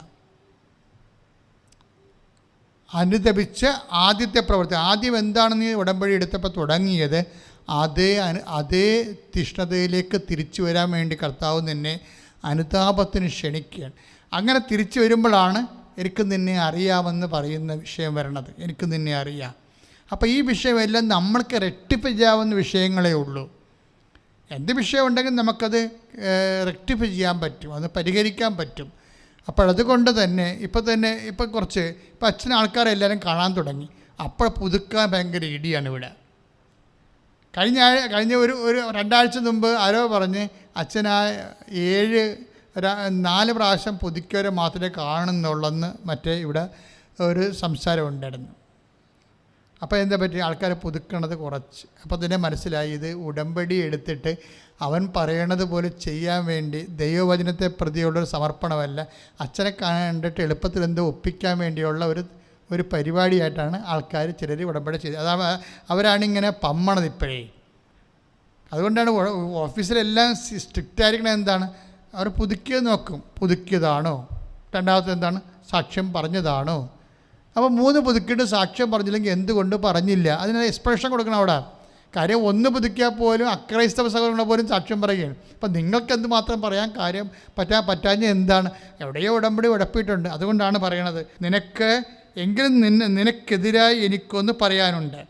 അനുദപിച്ച് ആദ്യത്തെ പ്രവൃത്തി. ആദ്യം എന്താണ് നീ ഉടമ്പടി എടുത്തപ്പോൾ തുടങ്ങിയത്? അതേ തീഷ്ണതയിലേക്ക് തിരിച്ചു വരാൻ വേണ്ടി കർത്താവ് നിന്നെ അനുതാപത്തിന് ക്ഷണിക്കുകയാണ്. അങ്ങനെ തിരിച്ചു വരുമ്പോഴാണ് എനിക്ക് നിന്നെ അറിയാമെന്ന് പറയുന്ന വിഷയം വരണത്. എനിക്ക് നിന്നെ അറിയാം. അപ്പോൾ ഈ വിഷയമെല്ലാം നമ്മൾക്ക് റെക്ടിഫൈ ചെയ്യാവുന്ന വിഷയങ്ങളേ ഉള്ളൂ. എന്ത് വിഷയം ഉണ്ടെങ്കിലും നമുക്കത് റെക്ടിഫൈ ചെയ്യാൻ പറ്റും, അത് പരിഹരിക്കാൻ പറ്റും. അപ്പോഴതുകൊണ്ട് തന്നെ ഇപ്പം കുറച്ച് അച്ഛൻ ആൾക്കാരെല്ലാവരും കാണാൻ തുടങ്ങി. അപ്പോൾ പുതുക്കാൻ ഭയങ്കര ഇടിയാണ് ഇവിടെ. കഴിഞ്ഞ ഒരു 2 ആഴ്ച മുമ്പ് ആരോ പറഞ്ഞ് അച്ഛനാ 4 പ്രാവശ്യം പുതുക്കിയവരെ മാത്രമേ കാണുന്നുള്ളെന്ന് മറ്റേ ഇവിടെ ഒരു സംസാരം ഉണ്ടായിരുന്നു. അപ്പോൾ എന്താ പറ്റി, ആൾക്കാരെ പുതുക്കണത് കുറച്ച്. അപ്പോൾ തന്നെ മനസ്സിലായി ഇത് ഉടമ്പടി എടുത്തിട്ട് അവൻ പറയണത് പോലെ ചെയ്യാൻ വേണ്ടി ദൈവവചനത്തെ പ്രതിയുള്ളൊരു സമർപ്പണമല്ല, അച്ഛനെ കണ്ടിട്ട് എളുപ്പത്തിൽ എന്തോ ഒപ്പിക്കാൻ വേണ്ടിയുള്ള ഒരു പരിപാടിയായിട്ടാണ് ആൾക്കാർ ചിലർ ഉടമ്പടി ചെയ്തത്. അതാണ് അവരാണിങ്ങനെ പമ്മണത് ഇപ്പോഴേ. അതുകൊണ്ടാണ് ഓഫീസിലെല്ലാം സ്ട്രിക്റ്റ് ആയിരിക്കണത്. എന്താണ്, അവർ പുതുക്കിയത് നോക്കും, പുതുക്കിയതാണോ, രണ്ടാമത്തെ എന്താണ്, സാക്ഷ്യം പറഞ്ഞതാണോ. അപ്പോൾ 3 പുതുക്കിയിട്ട് സാക്ഷ്യം പറഞ്ഞില്ലെങ്കിൽ എന്തുകൊണ്ട് പറഞ്ഞില്ല, അതിന് എക്സ്പ്രഷൻ കൊടുക്കണം അവിടെ. കാര്യം 1 പുതുക്കിയാൽ പോലും അക്രൈസ്തവ സഹോദരങ്ങളെ പോലും സാക്ഷ്യം പറയുകയാണ്. അപ്പം നിങ്ങൾക്ക് എന്ത് മാത്രം പറയാൻ കാര്യം പറ്റാഞ്ഞ എന്താണ്, എവിടെയോ ഉടമ്പടി ഉടപ്പിയിട്ടുണ്ട്. അതുകൊണ്ടാണ് പറയണത്, എങ്കിലും നിനക്കെതിരായി എനിക്കൊന്ന് പറയാനുണ്ട്.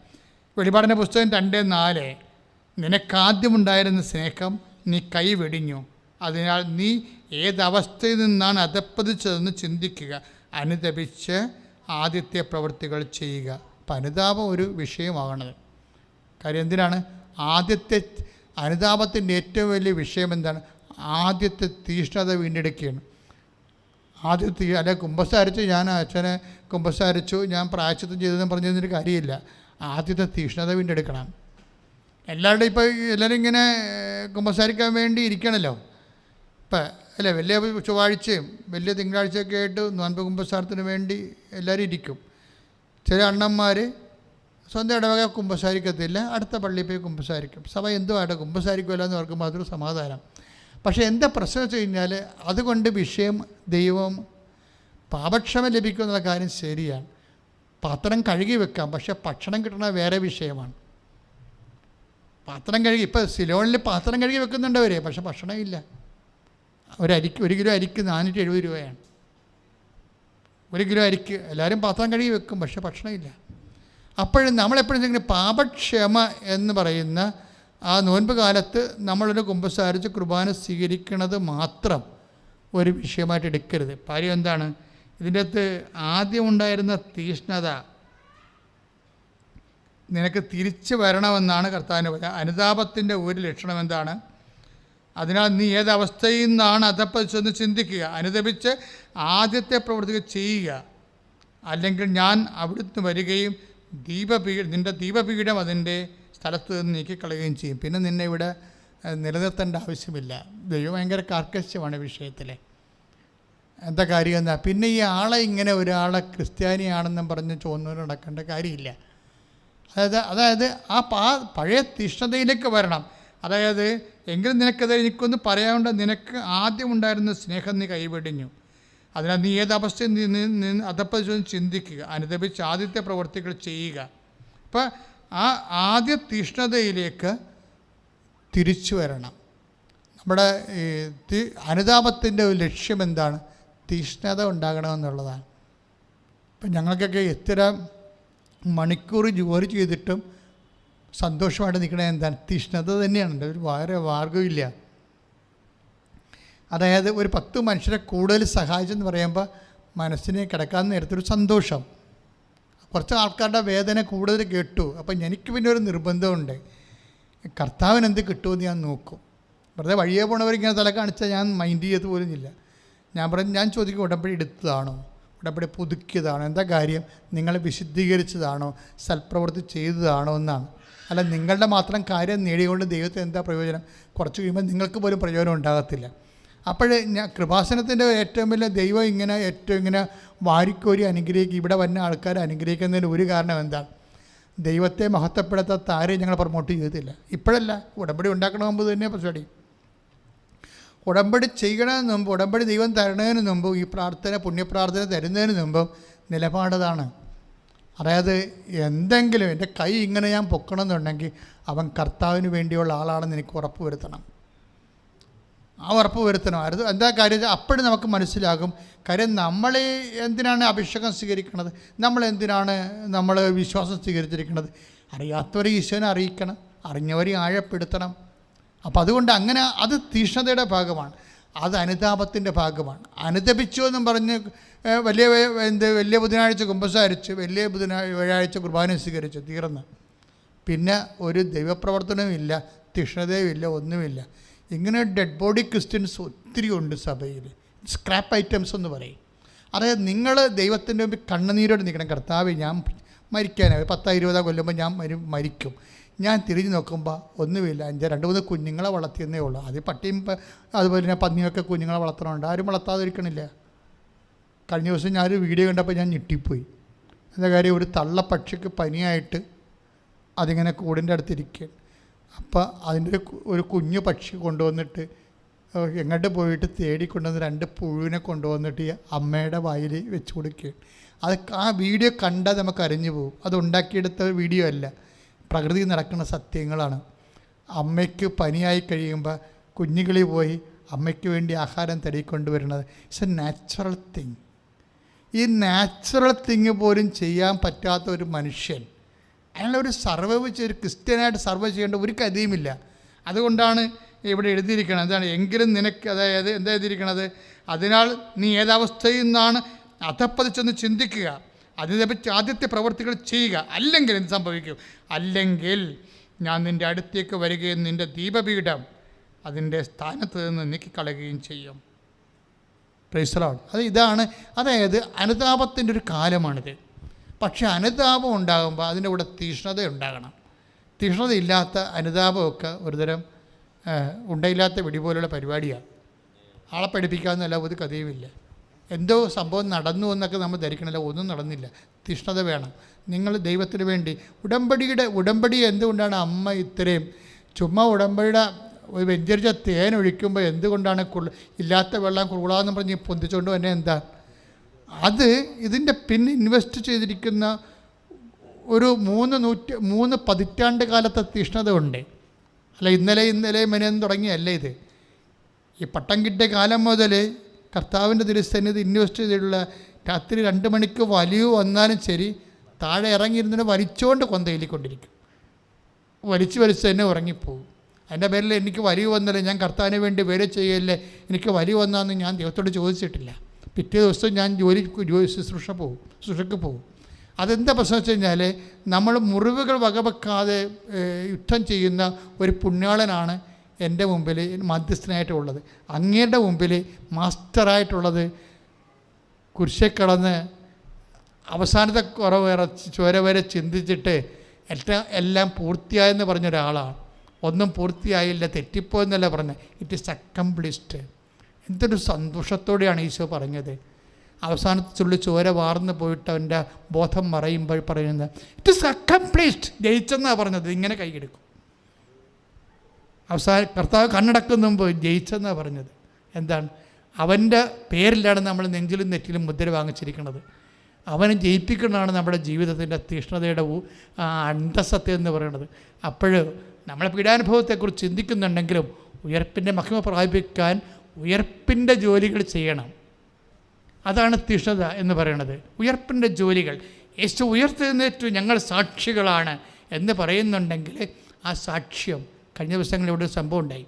വെളിപാടിൻ്റെ പുസ്തകം 2:4, നിനക്കാദ്യമുണ്ടായിരുന്ന സ്നേഹം നീ കൈവെടിഞ്ഞു, അതിനാൽ നീ ഏതവസ്ഥയിൽ നിന്നാണ് അധപ്പതിച്ചതെന്ന് ചിന്തിക്കുക, അനുതപിച്ച് ആദ്യത്തെ പ്രവൃത്തികൾ ചെയ്യുക. അപ്പം അനുതാപം ഒരു വിഷയമാകണത്. കാര്യം എന്തിനാണ്, അനുതാപത്തിൻ്റെ ഏറ്റവും വലിയ വിഷയം എന്താണ്, ആദ്യത്തെ തീഷ്ണത വീണ്ടെടുക്കുകയാണ്. അല്ലെ കുമ്പസാരിച്ചു, ഞാൻ അച്ഛനെ കുമ്പസാരിച്ചു, ഞാൻ പ്രായശ്ചിത്തം ചെയ്തതെന്ന് പറഞ്ഞതിനൊരു കാര്യമില്ല. ആദ്യത്തെ തീഷ്ണത വീണ്ടെടുക്കണം. എല്ലാവരും ഇങ്ങനെ കുമ്പസാരിക്കാൻ വേണ്ടി ഇരിക്കണമല്ലോ. ഇപ്പം അല്ലേ, വലിയ ചൊവ്വാഴ്ചയും വലിയ തിങ്കളാഴ്ചയൊക്കെ ആയിട്ട് നോൻപ് കുമ്പസാരത്തിന് വേണ്ടി എല്ലാവരും ഇരിക്കും. ചില അണ്ണന്മാർ സ്വന്തം ഇടവക കുമ്പസാരിക്കത്തില്ല, അടുത്ത പള്ളിയിൽ പോയി കുമ്പസാരിക്കും. സഭ എന്തോ ആയിട്ട് കുമ്പസാരിക്കുമല്ലോ എന്ന് ഓർക്കുമ്പോൾ അതൊരു സമാധാനം. പക്ഷേ എന്താ പ്രശ്നം വെച്ച് കഴിഞ്ഞാൽ, അതുകൊണ്ട് വിഷയം ദൈവം പാപക്ഷമ ലഭിക്കുമെന്നുള്ള കാര്യം ശരിയാണ്. പാത്രം കഴുകി വെക്കാം, പക്ഷേ ഭക്ഷണം കിട്ടണ വേറെ വിഷയമാണ്. പാത്രം കഴുകി, ഇപ്പോൾ സിലോണിൽ പാത്രം കഴുകി വെക്കുന്നുണ്ട് അവർ, പക്ഷേ ഭക്ഷണം ഇല്ല. 1 കിലോ അരിക്ക് 470 രൂപയാണ്. 1 കിലോ അരിക്ക് എല്ലാവരും പാത്രം കഴുകി വെക്കും, പക്ഷേ ഭക്ഷണമില്ല. അപ്പോഴും നമ്മളെപ്പോഴും പാപക്ഷമ എന്ന് പറയുന്ന ആ നോൻപ് കാലത്ത് നമ്മളൊരു കുമ്പസാരിച്ച് കുർബാന സ്വീകരിക്കുന്നത് മാത്രം ഒരു വിഷയമായിട്ട് എടുക്കരുത്. കാര്യം എന്താണ്, ഇതിൻ്റെ അകത്ത് ആദ്യം ഉണ്ടായിരുന്ന തീഷ്ണത നിനക്ക് തിരിച്ചു വരണമെന്നാണ് കർത്താവിന് പറയുക. അനുതാപത്തിൻ്റെ ഒരു ലക്ഷണം എന്താണ്, അതിനാൽ നീ ഏതവസ്ഥയിൽ നിന്നാണ് അധപ്പതിച്ചതെന്ന് ചിന്തിക്കുക, അനുതപിച്ച് ആദ്യത്തെ പ്രവൃത്തികൾ ചെയ്യുക, അല്ലെങ്കിൽ ഞാൻ അവിടുന്ന് വരികയും നിൻ്റെ ദീപപീഠം അതിൻ്റെ സ്ഥലത്ത് നിന്ന് നീക്കിക്കളയുകയും ചെയ്യും. പിന്നെ നിന്നെ ഇവിടെ നിലനിർത്തേണ്ട ആവശ്യമില്ല. ദൈവം ഭയങ്കര കാർക്കശ്യമാണ് വിഷയത്തിൽ. എന്താ കാര്യം എന്താ, പിന്നെ ഈ ആളെ ഇങ്ങനെ ഒരാളെ ക്രിസ്ത്യാനിയാണെന്നും പറഞ്ഞ് ചോദിച്ചു നടക്കേണ്ട കാര്യമില്ല. അതായത് ആ പഴയ തീഷ്ണതയിലേക്ക് വരണം. അതായത് എങ്കിലും നിനക്കത് എനിക്കൊന്ന് പറയാനുണ്ട്, നിനക്ക് ആദ്യം ഉണ്ടായിരുന്ന സ്നേഹം നീ കൈവെടിഞ്ഞു, അതിനാൽ നീ ഏതവസ്ഥയിൽ നിന്ന് അധപ്പതിച്ചെന്ന് ചിന്തിക്കുക, അനുതപിച്ച് ആദ്യത്തെ പ്രവൃത്തികൾ ചെയ്യുക. അപ്പം ആ ആദ്യ തീഷ്ണതയിലേക്ക് തിരിച്ചു വരണം. നമ്മുടെ അനുതാപത്തിൻ്റെ ഒരു ലക്ഷ്യം എന്താണ്, തീഷ്ണത ഉണ്ടാകണമെന്നുള്ളതാണ്. ഇപ്പം ഞങ്ങൾക്കൊക്കെ എത്ര മണിക്കൂർ ജോലി ചെയ്തിട്ടും സന്തോഷമായിട്ട് നിൽക്കണത് എന്താണ്, തീഷ്ണത തന്നെയാണ്. ഒരു വേറെ മാർഗമില്ല. അതായത് ഒരു 10 മനുഷ്യരെ കൂടുതൽ സഹായിച്ചെന്ന് പറയുമ്പോൾ മനസ്സിനെ കിടക്കാൻ നേരത്തൊരു സന്തോഷം. കുറച്ച് ആൾക്കാരുടെ വേദന കൂടുതൽ കേട്ടു, അപ്പം എനിക്ക് പിന്നെ ഒരു നിർബന്ധമുണ്ട്, കർത്താവിന് എന്ത് കിട്ടുമെന്ന് ഞാൻ നോക്കും. വെറുതെ വഴിയെ പോണവരിങ്ങനെ തല കാണിച്ചാൽ ഞാൻ മൈൻഡ് ചെയ്ത് പോലും ഇല്ല. ഞാൻ ചോദിക്കും, ഉടമ്പടി എടുത്തതാണോ, ഉടമ്പടി പുതുക്കിയതാണോ, എന്താ കാര്യം, നിങ്ങൾ വിശുദ്ധീകരിച്ചതാണോ, സൽപ്രവൃത്തി ചെയ്തതാണോ എന്നാണ്. അല്ല നിങ്ങളുടെ മാത്രം കാര്യം നേടിക്കൊണ്ട് ദൈവത്തിന് എന്താ പ്രയോജനം, കുറച്ച് കഴിയുമ്പോൾ നിങ്ങൾക്ക് പോലും പ്രയോജനം ഉണ്ടാകത്തില്ല. അപ്പോൾ കൃപാസനത്തിൻ്റെ ഏറ്റവും വലിയ ദൈവം ഇങ്ങനെ വാരിക്കോരി അനുഗ്രഹിക്കുക, ഇവിടെ വന്ന ആൾക്കാരെ അനുഗ്രഹിക്കുന്നതിന് ഒരു കാരണം എന്താണ്, ദൈവത്തെ മഹത്വപ്പെടുത്താത്ത ആരെയും ഞങ്ങൾ പ്രൊമോട്ട് ചെയ്തിട്ടില്ല. ഇപ്പോഴല്ല, ഉടമ്പടി ഉണ്ടാക്കണ മുമ്പ് തന്നെ പരിപാടി. ഉടമ്പടി ചെയ്യണതിന് മുമ്പ്, ഉടമ്പടി ദൈവം തരുന്നതിന് മുമ്പ്, ഈ പ്രാർത്ഥന പുണ്യപ്രാർത്ഥന തരുന്നതിന് മുമ്പ് നിലപാടതാണ്. അതായത് എന്തെങ്കിലും എൻ്റെ കൈ ഇങ്ങനെ ഞാൻ പൊക്കണമെന്നുണ്ടെങ്കിൽ അവൻ കർത്താവിന് വേണ്ടിയുള്ള ആളാണെന്ന് എനിക്ക് ഉറപ്പ് വരുത്തണം. ആ ഉറപ്പ് വരുത്തണം. അത് എന്താ കാര്യം? അപ്പോഴും നമുക്ക് മനസ്സിലാകും. കാര്യം നമ്മൾ എന്തിനാണ് അഭിഷേകം സ്വീകരിക്കുന്നത്, നമ്മൾ എന്തിനാണ് നമ്മൾ വിശ്വാസം സ്വീകരിച്ചിരിക്കുന്നത്? അറിയാത്തവരെ ഈശോനെ അറിയിക്കണം, അറിഞ്ഞവരെ ആഴപ്പെടുത്തണം. അപ്പോൾ അതുകൊണ്ട് അങ്ങനെ അത് തീഷ്ണതയുടെ ഭാഗമാണ്, അത് അനുതാപത്തിൻ്റെ ഭാഗമാണ്. അനുതപിച്ചു എന്നും പറഞ്ഞ് വലിയ ബുധനാഴ്ച കുമ്പസാരിച്ച് വലിയ വ്യാഴാഴ്ച കുർബാന സ്വീകരിച്ച് തീർന്ന് പിന്നെ ഒരു ദൈവപ്രവർത്തനവും ഇല്ല, തീഷ്ണതയും ഇല്ല, ഒന്നുമില്ല. ഇങ്ങനെ ഡെഡ് ബോഡി ക്രിസ്ത്യൻസ് ഒത്തിരി ഉണ്ട് സഭയിൽ. സ്ക്രാപ്പ് ഐറ്റംസ് എന്ന് പറയും. അതായത് നിങ്ങൾ ദൈവത്തിൻ്റെ മുമ്പിൽ കണ്ണുനീരോട് നിൽക്കണം. കർത്താവ്, ഞാൻ മരിക്കാനായി 10-20 കൊല്ലുമ്പോൾ ഞാൻ മരിക്കും. ഞാൻ തിരിഞ്ഞ് നോക്കുമ്പോൾ ഒന്നുമില്ല, 2-3 കുഞ്ഞുങ്ങളെ വളർത്തിയെന്നേ ഉള്ളൂ. അത് പട്ടിയും അതുപോലെ തന്നെ പന്നിയൊക്കെ കുഞ്ഞുങ്ങളെ വളർത്തണമുണ്ട്, ആരും വളർത്താതിരിക്കണില്ല. കഴിഞ്ഞ ദിവസം ഞാനൊരു വീഡിയോ കണ്ടപ്പോൾ ഞാൻ ഞെട്ടിപ്പോയി. എന്താ കാര്യം? ഒരു തള്ളപ്പക്ഷിക്ക് പനിയായിട്ട് അതിങ്ങനെ കൂടിൻ്റെ അടുത്തിരിക്കുകയാണ്. അപ്പോൾ അതിൻ്റെ ഒരു കുഞ്ഞു പക്ഷി കൊണ്ടുവന്നിട്ട് എങ്ങോട്ട് പോയിട്ട് തേടിക്കൊണ്ടുവന്ന് 2 പുഴുവിനെ കൊണ്ടുവന്നിട്ട് ഈ അമ്മയുടെ വായിൽ വെച്ച് കൊടുക്കുകയാണ്. അത് ആ വീഡിയോ കണ്ടാൽ നമുക്ക് അറിഞ്ഞു പോകും. അത് ഉണ്ടാക്കിയെടുത്ത വീഡിയോ അല്ല, പ്രകൃതി നടക്കുന്ന സത്യങ്ങളാണ്. അമ്മയ്ക്ക് പനിയായി കഴിയുമ്പോൾ കുഞ്ഞുകളി പോയി അമ്മയ്ക്ക് വേണ്ടി ആഹാരം തേടിക്കൊണ്ടുവരുന്നത് ഇറ്റ്സ് എ നാച്ചുറൽ തിങ്. ഈ നാച്ചുറൽ തിങ് പോലും ചെയ്യാൻ പറ്റാത്ത ഒരു മനുഷ്യൻ, അയാളൊരു സർവൈവ് ചെയ്ത് ക്രിസ്ത്യനായിട്ട് സർവൈവ് ചെയ്യേണ്ട ഒരു കഥയുമില്ല. അതുകൊണ്ടാണ് ഇവിടെ എഴുതിയിരിക്കുന്നത്. എന്താണ്? എങ്കിലും നിനക്ക്, അതായത് എന്താ എഴുതിയിരിക്കണത്? അതിനാൽ നീ ഏതവസ്ഥയിൽ നിന്നാണ് അധപ്പതിച്ചെന്ന് ചിന്തിക്കുക, അതിനെപ്പറ്റി ആദ്യത്തെ പ്രവൃത്തികൾ ചെയ്യുക. അല്ലെങ്കിൽ എന്ത് സംഭവിക്കും? അല്ലെങ്കിൽ ഞാൻ നിൻ്റെ അടുത്തേക്ക് വരികയും നിൻ്റെ ദീപപീഠം അതിൻ്റെ സ്ഥാനത്ത് നിന്ന് നീക്കിക്കളയുകയും ചെയ്യും. Praise the Lord. ഇതാണ്, അതായത് അനുതാപത്തിൻ്റെ ഒരു കാലമാണിത്. പക്ഷേ അനുതാപം ഉണ്ടാകുമ്പോൾ അതിൻ്റെ കൂടെ തീഷ്ണത ഉണ്ടാകണം. തീഷ്ണതയില്ലാത്ത അനുതാപമൊക്കെ ഒരുതരം ഉണ്ടയില്ലാത്ത വെടി പോലുള്ള പരിപാടിയാണ്. ആളെ പഠിപ്പിക്കാമെന്നല്ല ഒരു കഥയുമില്ല. എന്തോ സംഭവം നടന്നു എന്നൊക്കെ നമ്മൾ ധരിക്കണില്ല, ഒന്നും നടന്നില്ല. തീഷ്ണത വേണം. നിങ്ങൾ ദൈവത്തിന് വേണ്ടി ഉടമ്പടി എന്തുകൊണ്ടാണ് അമ്മ ഇത്രയും ചുമ്മാ ഉടമ്പടിയുടെ ഒരു വെഞ്ചരിച്ച തേൻ ഒഴിക്കുമ്പോൾ എന്തുകൊണ്ടാണ് ഇല്ലാത്ത വെള്ളം കുളാന്ന് പറഞ്ഞ് പൊന്തിച്ചുകൊണ്ട് തന്നെ എന്താ അത്? ഇതിൻ്റെ പിന്നെ ഇൻവെസ്റ്റ് ചെയ്തിരിക്കുന്ന ഒരു 3 പതിറ്റാണ്ട് കാലത്തെ തീഷ്ണത ഉണ്ട്. അല്ല ഇന്നലെ മെനയെന്ന് തുടങ്ങിയല്ല ഇത്. ഈ പട്ടം കിട്ടിയ കാലം മുതൽ കർത്താവിൻ്റെ തിരുസന്നിധി ഇൻവെസ്റ്റ് ചെയ്തിട്ടുള്ള രാത്രി 2 മണിക്ക് വലിയ വന്നാലും ശരി, താഴെ ഇറങ്ങിയിരുന്നതിനെ വലിച്ചുകൊണ്ട് കൊന്തയിലിക്കൊണ്ടിരിക്കും. വലിച്ച് തന്നെ ഉറങ്ങിപ്പോകും. അതിൻ്റെ പേരിൽ എനിക്ക് വലിയ വന്നല്ലേ, ഞാൻ കർത്താവിന് വേണ്ടി വേല ചെയ്യല്ലേ, എനിക്ക് വലിയ വന്നാന്ന് ഞാൻ ദൈവത്തോട് ചോദിച്ചിട്ടില്ല. പിറ്റേ ദിവസം ഞാൻ ശുശ്രൂഷയ്ക്ക് പോകും. അതെന്താ പ്രശ്നം വെച്ച് കഴിഞ്ഞാൽ, നമ്മൾ മുറിവുകൾ വകവെക്കാതെ യുദ്ധം ചെയ്യുന്ന ഒരു പുണ്യാളനാണ് എൻ്റെ മുമ്പിൽ മധ്യസ്ഥനായിട്ടുള്ളത്. അങ്ങയുടെ മുമ്പിൽ മാസ്റ്ററായിട്ടുള്ളത് കുരിശെ കടന്ന് അവസാനത്തെ ചോര വരെ ചിന്തിച്ചിട്ട് എല്ലാം പൂർത്തിയായെന്ന് പറഞ്ഞ ഒരാളാണ്. ഒന്നും പൂർത്തിയായില്ല, തെറ്റിപ്പോയെന്നല്ല പറഞ്ഞത്. It is accomplished. എന്തൊരു സന്തോഷത്തോടെയാണ് ഈശോ പറഞ്ഞത്. അവസാനത്തുള്ളി ചോര വാർന്നു പോയിട്ട് അവൻ്റെ ബോധം മറയുമ്പോൾ പറയുന്നത് ഇറ്റ് ഈസ് അക്കംപ്ലിഷ്ഡ്, ജയിച്ചെന്നാണ് പറഞ്ഞത്. ഇങ്ങനെ കൈയെടുക്കും. കർത്താവ് കണ്ണടക്കുന്ന മുമ്പ് ജയിച്ചെന്നാണ് പറഞ്ഞത്. എന്താണ്? അവൻ്റെ പേരിലാണ് നമ്മൾ നെഞ്ചിലും നെറ്റിലും മുദ്ര വാങ്ങിച്ചിരിക്കുന്നത്. അവനെ ജയിപ്പിക്കുന്നതാണ് നമ്മുടെ ജീവിതത്തിൻ്റെ തീഷ്ണതയുടെ അന്തസത്യം എന്ന് പറയുന്നത്. അപ്പോൾ നമ്മളെ പീഡാനുഭവത്തെക്കുറിച്ച് ചിന്തിക്കുന്നുണ്ടെങ്കിലും ഉയർപ്പിൻ്റെ മഹിമ പ്രാപിക്കാൻ ഉയർപ്പിൻ്റെ ജോലികൾ ചെയ്യണം. അതാണ് തീഷ്ണത എന്ന് പറയുന്നത്. ഉയർപ്പിൻ്റെ ജോലികൾ. യേശു ഉയർത്തെഴുന്നേറ്റു, ഞങ്ങൾ സാക്ഷികളാണ് എന്ന് പറയുന്നുണ്ടെങ്കിൽ ആ സാക്ഷ്യം, കഴിഞ്ഞ ദിവസങ്ങളിൽ ഇവിടെ ഒരു സംഭവം ഉണ്ടായി.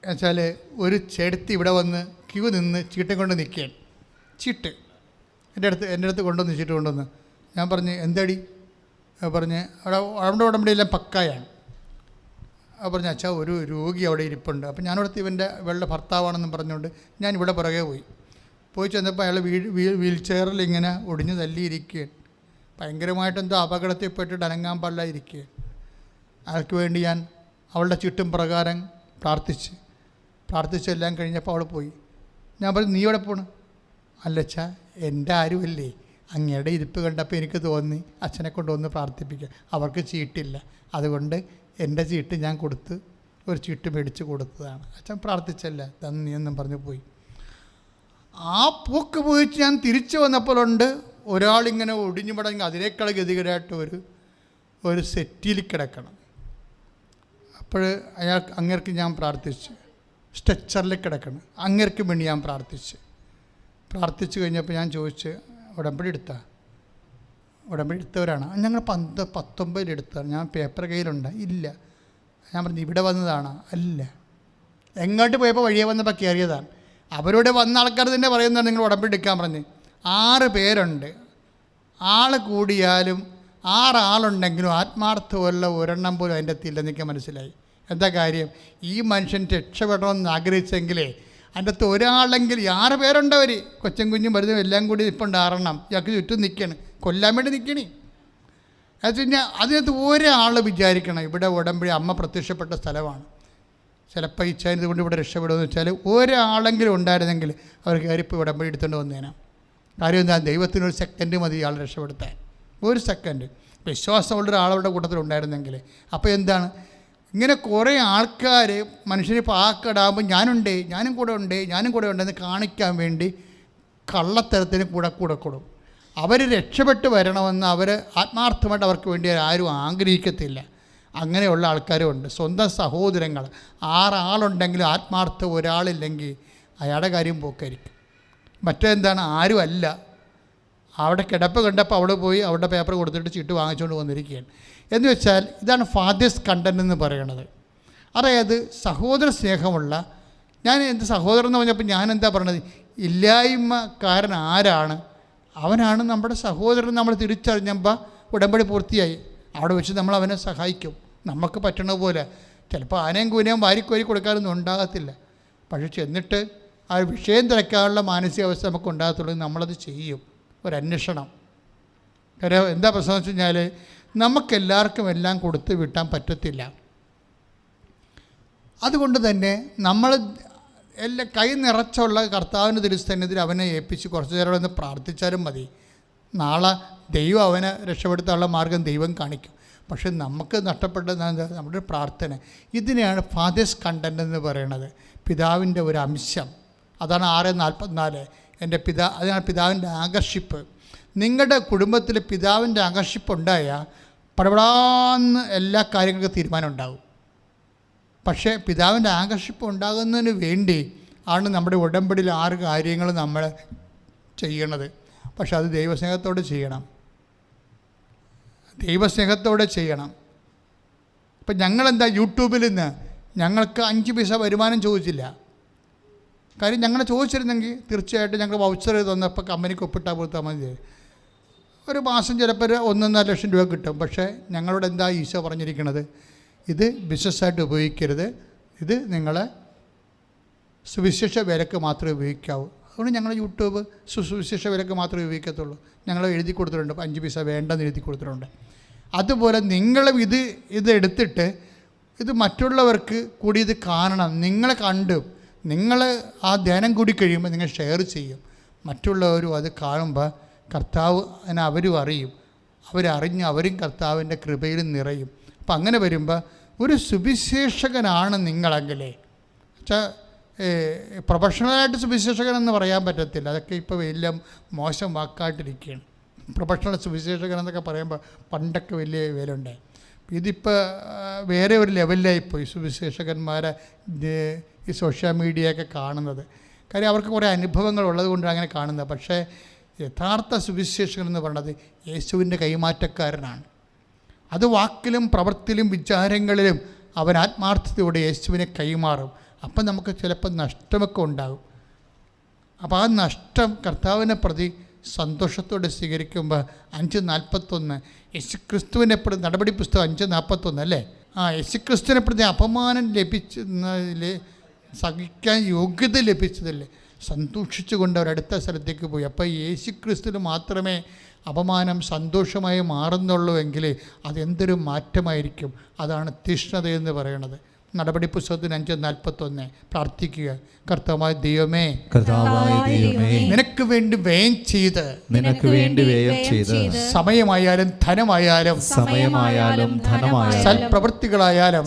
എന്നുവെച്ചാൽ ഒരു ചേട്ടത്തി ഇവിടെ വന്ന് ക്യൂ നിന്ന് ചീട്ടം കൊണ്ട് നിൽക്കുകയാണ്. ചീട്ട് എൻ്റെ അടുത്ത് കൊണ്ടുവന്ന് ചീട്ട് കൊണ്ടുവന്ന് ഞാൻ പറഞ്ഞ് എന്തടി പറഞ്ഞ് അവിടെ ഉടമ്പടിയെല്ലാം പക്കായാണ്. പറഞ്ഞ അച്ഛാ ഒരു രോഗി അവിടെ ഇരിപ്പുണ്ട്. അപ്പോൾ ഞാനിവിടുത്തെ ഇവളുടെ ഭർത്താവാണെന്നും പറഞ്ഞുകൊണ്ട് ഞാൻ ഇവിടെ പുറകെ പോയി ചെന്നപ്പോൾ അയാൾ വീൽ ചെയറിൽ ഇങ്ങനെ ഒടിഞ്ഞ് തല്ലിയിരിക്കുകയാണ്. ഭയങ്കരമായിട്ടെന്തോ അപകടത്തിൽപ്പെട്ടിട്ട് അനങ്ങാൻ പാടില്ലാതിരിക്കുകയാണ്. അയാൾക്ക് വേണ്ടി ഞാൻ അവളുടെ ചുറ്റും പ്രകാരം പ്രാർത്ഥിച്ചെല്ലാം കഴിഞ്ഞപ്പോൾ അവൾ പോയി. ഞാൻ പറഞ്ഞു നീ എവിടെ പോണ്? അല്ലച്ചാ എൻ്റെ ആരുമല്ലേ, അങ്ങയുടെ ഇരിപ്പ് കണ്ടപ്പോൾ എനിക്ക് തോന്നി അച്ഛനെ കൊണ്ടുവന്ന് പ്രാർത്ഥിപ്പിക്കുക. അവർക്ക് ചീട്ടില്ല, അതുകൊണ്ട് എൻ്റെ ചീട്ട് ഞാൻ കൊടുത്ത് ഒരു ചീട്ട് മേടിച്ച് കൊടുത്തതാണ്. അച്ഛൻ പ്രാർത്ഥിച്ചല്ല നന്ദി എന്നും പറഞ്ഞ് പോയി. ആ പോക്ക് പോയിട്ട് ഞാൻ തിരിച്ചു വന്നപ്പോഴുണ്ട് ഒരാളിങ്ങനെ ഒടിഞ്ഞു പടങ്ങി അതിനേക്കാൾ ഗതികരായിട്ട് ഒരു സെറ്റിൽ കിടക്കണം. അപ്പോൾ അങ്ങേർക്ക് ഞാൻ പ്രാർത്ഥിച്ചു. സ്ട്രെച്ചറിൽ കിടക്കണം, അങ്ങേർക്ക് വേണ്ടി ഞാൻ പ്രാർത്ഥിച്ചു കഴിഞ്ഞപ്പോൾ ഞാൻ ചോദിച്ചു, ഉടമ്പടി എടുത്തവരാണ്? ഞങ്ങൾ 19 എടുത്തതാണ്. ഞാൻ പേപ്പർ കയ്യിലുണ്ട്. ഇല്ല. ഞാൻ പറഞ്ഞു ഇവിടെ വന്നതാണ്. അല്ല, എങ്ങോട്ട് പോയപ്പോൾ വഴിയെ വന്നപ്പോൾ കയറിയതാണ്. അവരോട് വന്ന ആൾക്കാർ തന്നെ പറയുന്നതാണ് നിങ്ങൾ ഉടമ്പടി എടുക്കാൻ പറഞ്ഞ്. 6 പേരുണ്ട്. ആൾ കൂടിയാലും 6 ആളുണ്ടെങ്കിലും ആത്മാർത്ഥമല്ല ഒരെണ്ണം പോലും അതിൻ്റെ അകത്തില്ലെന്ന് എനിക്ക് മനസ്സിലായി. എന്താ കാര്യം? ഈ മനുഷ്യൻ രക്ഷപ്പെടണമെന്ന് ആഗ്രഹിച്ചെങ്കിലേ അതിൻ്റെ അകത്ത് ഒരാളെങ്കിൽ 6 പേരുണ്ടവർ, കൊച്ചും കുഞ്ഞും വലുതും എല്ലാം കൂടി ഇപ്പോൾ 6 എണ്ണം ഇയാൾക്ക് ചുറ്റും നിൽക്കണം, കൊല്ലാൻ വേണ്ടി നിൽക്കണേ. അത് വെച്ച് കഴിഞ്ഞാൽ അതിനകത്ത് ഒരാൾ വിചാരിക്കണം ഇവിടെ ഉടമ്പടി അമ്മ പ്രത്യക്ഷപ്പെട്ട സ്ഥലമാണ്, ചിലപ്പോൾ ഇച്ഛായത് കൊണ്ട് ഇവിടെ രക്ഷപ്പെടുമെന്ന് വെച്ചാൽ ഒരാളെങ്കിലും ഉണ്ടായിരുന്നെങ്കിൽ അവർ കയറിപ്പോൾ ഉടമ്പടി എടുത്തുകൊണ്ട് വന്നേനാ. കാര്യം എന്താ? ദൈവത്തിനൊരു സെക്കൻഡ് മതി ഇയാൾ രക്ഷപ്പെടുത്താൻ, 1 സെക്കൻഡ്. വിശ്വാസമുള്ള ഒരാളവരുടെ കൂട്ടത്തിലുണ്ടായിരുന്നെങ്കിൽ. അപ്പോൾ എന്താണ്, ഇങ്ങനെ കുറേ ആൾക്കാർ മനുഷ്യനെ പാക്കടാകുമ്പോൾ ഞാനും കൂടെ ഉണ്ടെന്ന് കാണിക്കാൻ വേണ്ടി കള്ളത്തരത്തിന് കൂടെ കൊടുക്കും. അവർ രക്ഷപ്പെട്ട് വരണമെന്ന് അവർ ആത്മാർത്ഥമായിട്ട് അവർക്ക് വേണ്ടി ആരും ആഗ്രഹിക്കത്തില്ല. അങ്ങനെയുള്ള ആൾക്കാരും ഉണ്ട്. സ്വന്തം സഹോദരങ്ങൾ 6 ആളുണ്ടെങ്കിലും ആത്മാർത്ഥം ഒരാളില്ലെങ്കിൽ അയാളുടെ കാര്യം പോക്കായിരിക്കും. മറ്റെന്താണ്, ആരും അല്ല. അവിടെ കിടപ്പ് കണ്ടപ്പോൾ അവിടെ പോയി അവിടെ പേപ്പർ കൊടുത്തിട്ട് ചീട്ട് വാങ്ങിച്ചുകൊണ്ട് വന്നിരിക്കുകയാണ്. എന്ന് വെച്ചാൽ ഇതാണ് ഫാദേഴ്സ് കണ്ടന്റ് എന്ന് പറയുന്നത്. അതായത് സഹോദര സ്നേഹമുള്ള, ഞാൻ എന്ത് സഹോദരൻ എന്ന് പറഞ്ഞപ്പോൾ ഞാൻ എന്താ പറയണത്, ഇല്ലായ്മക്കാരൻ ആരാണ്? അവനാണ് നമ്മുടെ സഹോദരൻ. നമ്മൾ തിരിച്ചറിഞ്ഞപ്പോൾ ഉടമ്പടി പൂർത്തിയായി. അവിടെ വെച്ച് നമ്മൾ അവനെ സഹായിക്കും നമുക്ക് പറ്റണ പോലെ. ചിലപ്പോൾ ആനയും കൂനയും വാരിക്കോരി കൊടുക്കാനൊന്നും ഉണ്ടാകത്തില്ല. പക്ഷെ ചെന്നിട്ട് ആ വിഷയം തിരക്കാനുള്ള മാനസികാവസ്ഥ നമുക്ക് ഉണ്ടാകത്തുള്ളൂ. നമ്മളത് ചെയ്യും. ഒരു അന്വേഷണം. കാര്യം എന്താ പ്രശ്നം വെച്ച് കഴിഞ്ഞാൽ നമുക്കെല്ലാവർക്കും എല്ലാം കൊടുത്ത് വിട്ടാൻ പറ്റത്തില്ല. അതുകൊണ്ട് തന്നെ നമ്മൾ എല്ലാം കൈ നിറച്ചുള്ള കർത്താവിൻ്റെ തിരുസന്നിധിയിൽ അവനെ ഏൽപ്പിച്ച് കുറച്ച് നേരം ഒന്ന് പ്രാർത്ഥിച്ചാലും മതി. നാളെ ദൈവം അവനെ രക്ഷപ്പെടുത്താനുള്ള മാർഗം ദൈവം കാണിക്കും. പക്ഷെ നമുക്ക് നഷ്ടപ്പെട്ടത് നമ്മുടെ പ്രാർത്ഥന. ഇതിനെയാണ് ഫാദേഴ്സ് കണ്ടന്റ് എന്ന് പറയുന്നത്. പിതാവിൻ്റെ ഒരു അംശം. അതാണ് 6:44. അതാണ് പിതാവിൻ്റെ ആകർഷിപ്പ്. നിങ്ങളുടെ കുടുംബത്തിൽ പിതാവിൻ്റെ ആകർഷിപ്പ് ഉണ്ടായാൽ പടപടാന്ന് എല്ലാ കാര്യങ്ങൾക്കും തീരുമാനം ഉണ്ടാകും. പക്ഷേ പിതാവിൻ്റെ ആകർഷിപ്പ് ഉണ്ടാകുന്നതിന് വേണ്ടി ആണ് നമ്മുടെ ഉടമ്പടിയിൽ 6 കാര്യങ്ങൾ നമ്മൾ ചെയ്യണത്. പക്ഷെ അത് ദൈവസ്നേഹത്തോടെ ചെയ്യണം. ഇപ്പം ഞങ്ങളെന്താ യൂട്യൂബിൽ നിന്ന് ഞങ്ങൾക്ക് 5 പൈസ വരുമാനം ചോദിച്ചില്ല. കാര്യം ഞങ്ങൾ ചോദിച്ചിരുന്നെങ്കിൽ തീർച്ചയായിട്ടും ഞങ്ങൾ വൗച്ചർ തന്നപ്പോൾ കമ്പനിക്ക് ഒപ്പിട്ടാൽ കൊടുത്താൽ മതി. ഒരു മാസം ചിലപ്പോൾ 1.5 ലക്ഷം രൂപ കിട്ടും. പക്ഷേ ഞങ്ങളോട് എന്താ ഈശോ പറഞ്ഞിരിക്കുന്നത്? ഇത് ബിസിനസ്സായിട്ട് ഉപയോഗിക്കരുത്, ഇത് നിങ്ങളെ സുവിശേഷ വിലക്ക് മാത്രമേ ഉപയോഗിക്കാവൂ. അതുകൊണ്ട് ഞങ്ങൾ യൂട്യൂബ് സുവിശേഷ വിലക്ക് മാത്രമേ ഉപയോഗിക്കത്തുള്ളൂ. ഞങ്ങൾ എഴുതി കൊടുത്തിട്ടുണ്ട്, 5 പൈസ വേണ്ടെന്ന് എഴുതി കൊടുത്തിട്ടുണ്ട്. അതുപോലെ നിങ്ങളും ഇത് എടുത്തിട്ട് ഇത് മറ്റുള്ളവർക്ക് കൂടി ഇത് കാണണം. നിങ്ങളെ കണ്ട് നിങ്ങൾ ആ ധ്യാനം കൂടി കഴിയുമ്പോൾ നിങ്ങൾ ഷെയർ ചെയ്യും. മറ്റുള്ളവരും അത് കാണുമ്പോൾ കർത്താവ് അവരും അറിയും. അവരറിഞ്ഞ് അവരും കർത്താവിൻ്റെ കൃപയിൽ നിറയും. അപ്പം അങ്ങനെ വരുമ്പോൾ ഒരു സുവിശേഷകനാണ് നിങ്ങളെങ്കിലേ വെച്ചാൽ പ്രൊഫഷണലായിട്ട് സുവിശേഷകൻ എന്ന് പറയാൻ പറ്റത്തില്ല. അതൊക്കെ ഇപ്പോൾ വലിയ മോശം വാക്കായിട്ടിരിക്കുകയാണ്. പ്രൊഫഷണൽ സുവിശേഷകൻ എന്നൊക്കെ പറയുമ്പോൾ പണ്ടൊക്കെ വലിയ വിലയുണ്ടായി. ഇതിപ്പോൾ വേറെ ഒരു ലെവലിലായിപ്പോയി സുവിശേഷകന്മാരെ ഈ സോഷ്യൽ മീഡിയയൊക്കെ കാണുന്നത്. കാര്യം അവർക്ക് കുറേ അനുഭവങ്ങൾ ഉള്ളത് കൊണ്ടാണ് അങ്ങനെ കാണുന്നത്. പക്ഷേ യഥാർത്ഥ സുവിശേഷകൻ എന്ന് പറയുന്നത് യേശുവിൻ്റെ കൈമാറ്റക്കാരനാണ്. അത് വാക്കിലും പ്രവൃത്തിയിലും വിചാരങ്ങളിലും അവൻ ആത്മാർത്ഥതയോടെ യേശുവിനെ കൈമാറും. അപ്പം നമുക്ക് ചിലപ്പോൾ നഷ്ടമൊക്കെ ഉണ്ടാകും. അപ്പോൾ ആ നഷ്ടം കർത്താവിനെ പ്രതി സന്തോഷത്തോടെ സ്വീകരിക്കുമ്പോൾ 5:41 യേശുക്രിസ്തുവിനെ പ്രതി നടപടി പുസ്തകം 5:41 അല്ലേ? യേശുക്രിസ്തുവിനെ പ്രതി അപമാനം സഹിക്കാൻ യോഗ്യത ലഭിച്ചതല്ലേ? സന്തോഷിച്ചുകൊണ്ട് അവരടുത്ത സ്ഥലത്തേക്ക് പോയി. അപ്പോൾ യേശുക്രിസ്തുവിന് മാത്രമേ അപമാനം സന്തോഷമായി മാറുന്നുള്ളൂ എങ്കിൽ അതെന്തൊരു മാറ്റമായിരിക്കും. അതാണ് തീഷ്ണതയെന്ന് പറയുന്നത്. നടപടി പുസ്തകത്തിന് 5:41 പ്രാർത്ഥിക്കുക. കർത്താവായ ദൈവമേ, കർത്താവായ ദൈവമേ, നിനക്ക് നിനക്ക് വേണ്ടി വ്യയം ചെയ്ത് നിനക്ക് വേണ്ടി വ്യയം ചെയ്ത് സമയമായാലും ധനമായാലും സൽപ്രവൃത്തികളായാലും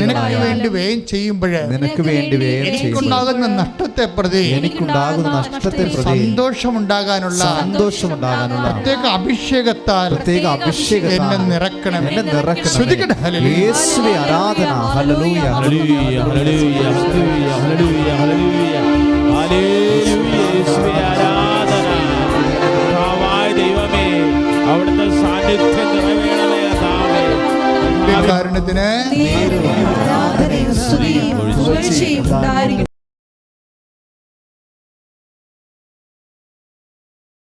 നിനക്ക് വേണ്ടി വ്യയം ചെയ്യുമ്പോൾ നിനക്ക് വേണ്ടി വ്യയം എനിക്കുണ്ടാകുന്ന നഷ്ടത്തെ പ്രതി സന്തോഷമുണ്ടാകാനുള്ള പ്രത്യേക അഭിഷേകത്താൽ എന്നെ നിറക്കണം. ശ്രുതിക്കട്ടെ യേശുവേ ആരാധന. ഹല്ലേലൂയ ഹല്ലേലൂയ ഹല്ലേലൂയ ഹല്ലേലൂയ ഹല്ലേലൂയ ഹല്ലേലൂയ യേശുവേ ആരാധന. കർത്താവായ ദൈവമേ അവിടുത്തെ സാന്നിധ്യം നിറവേണമേ കർത്താവേ. കാരണത്തിന് ആരാധനയും സ്തുതിയും പുകഴ്ചയും ഉണ്ടായിരിക്കട്ടെ.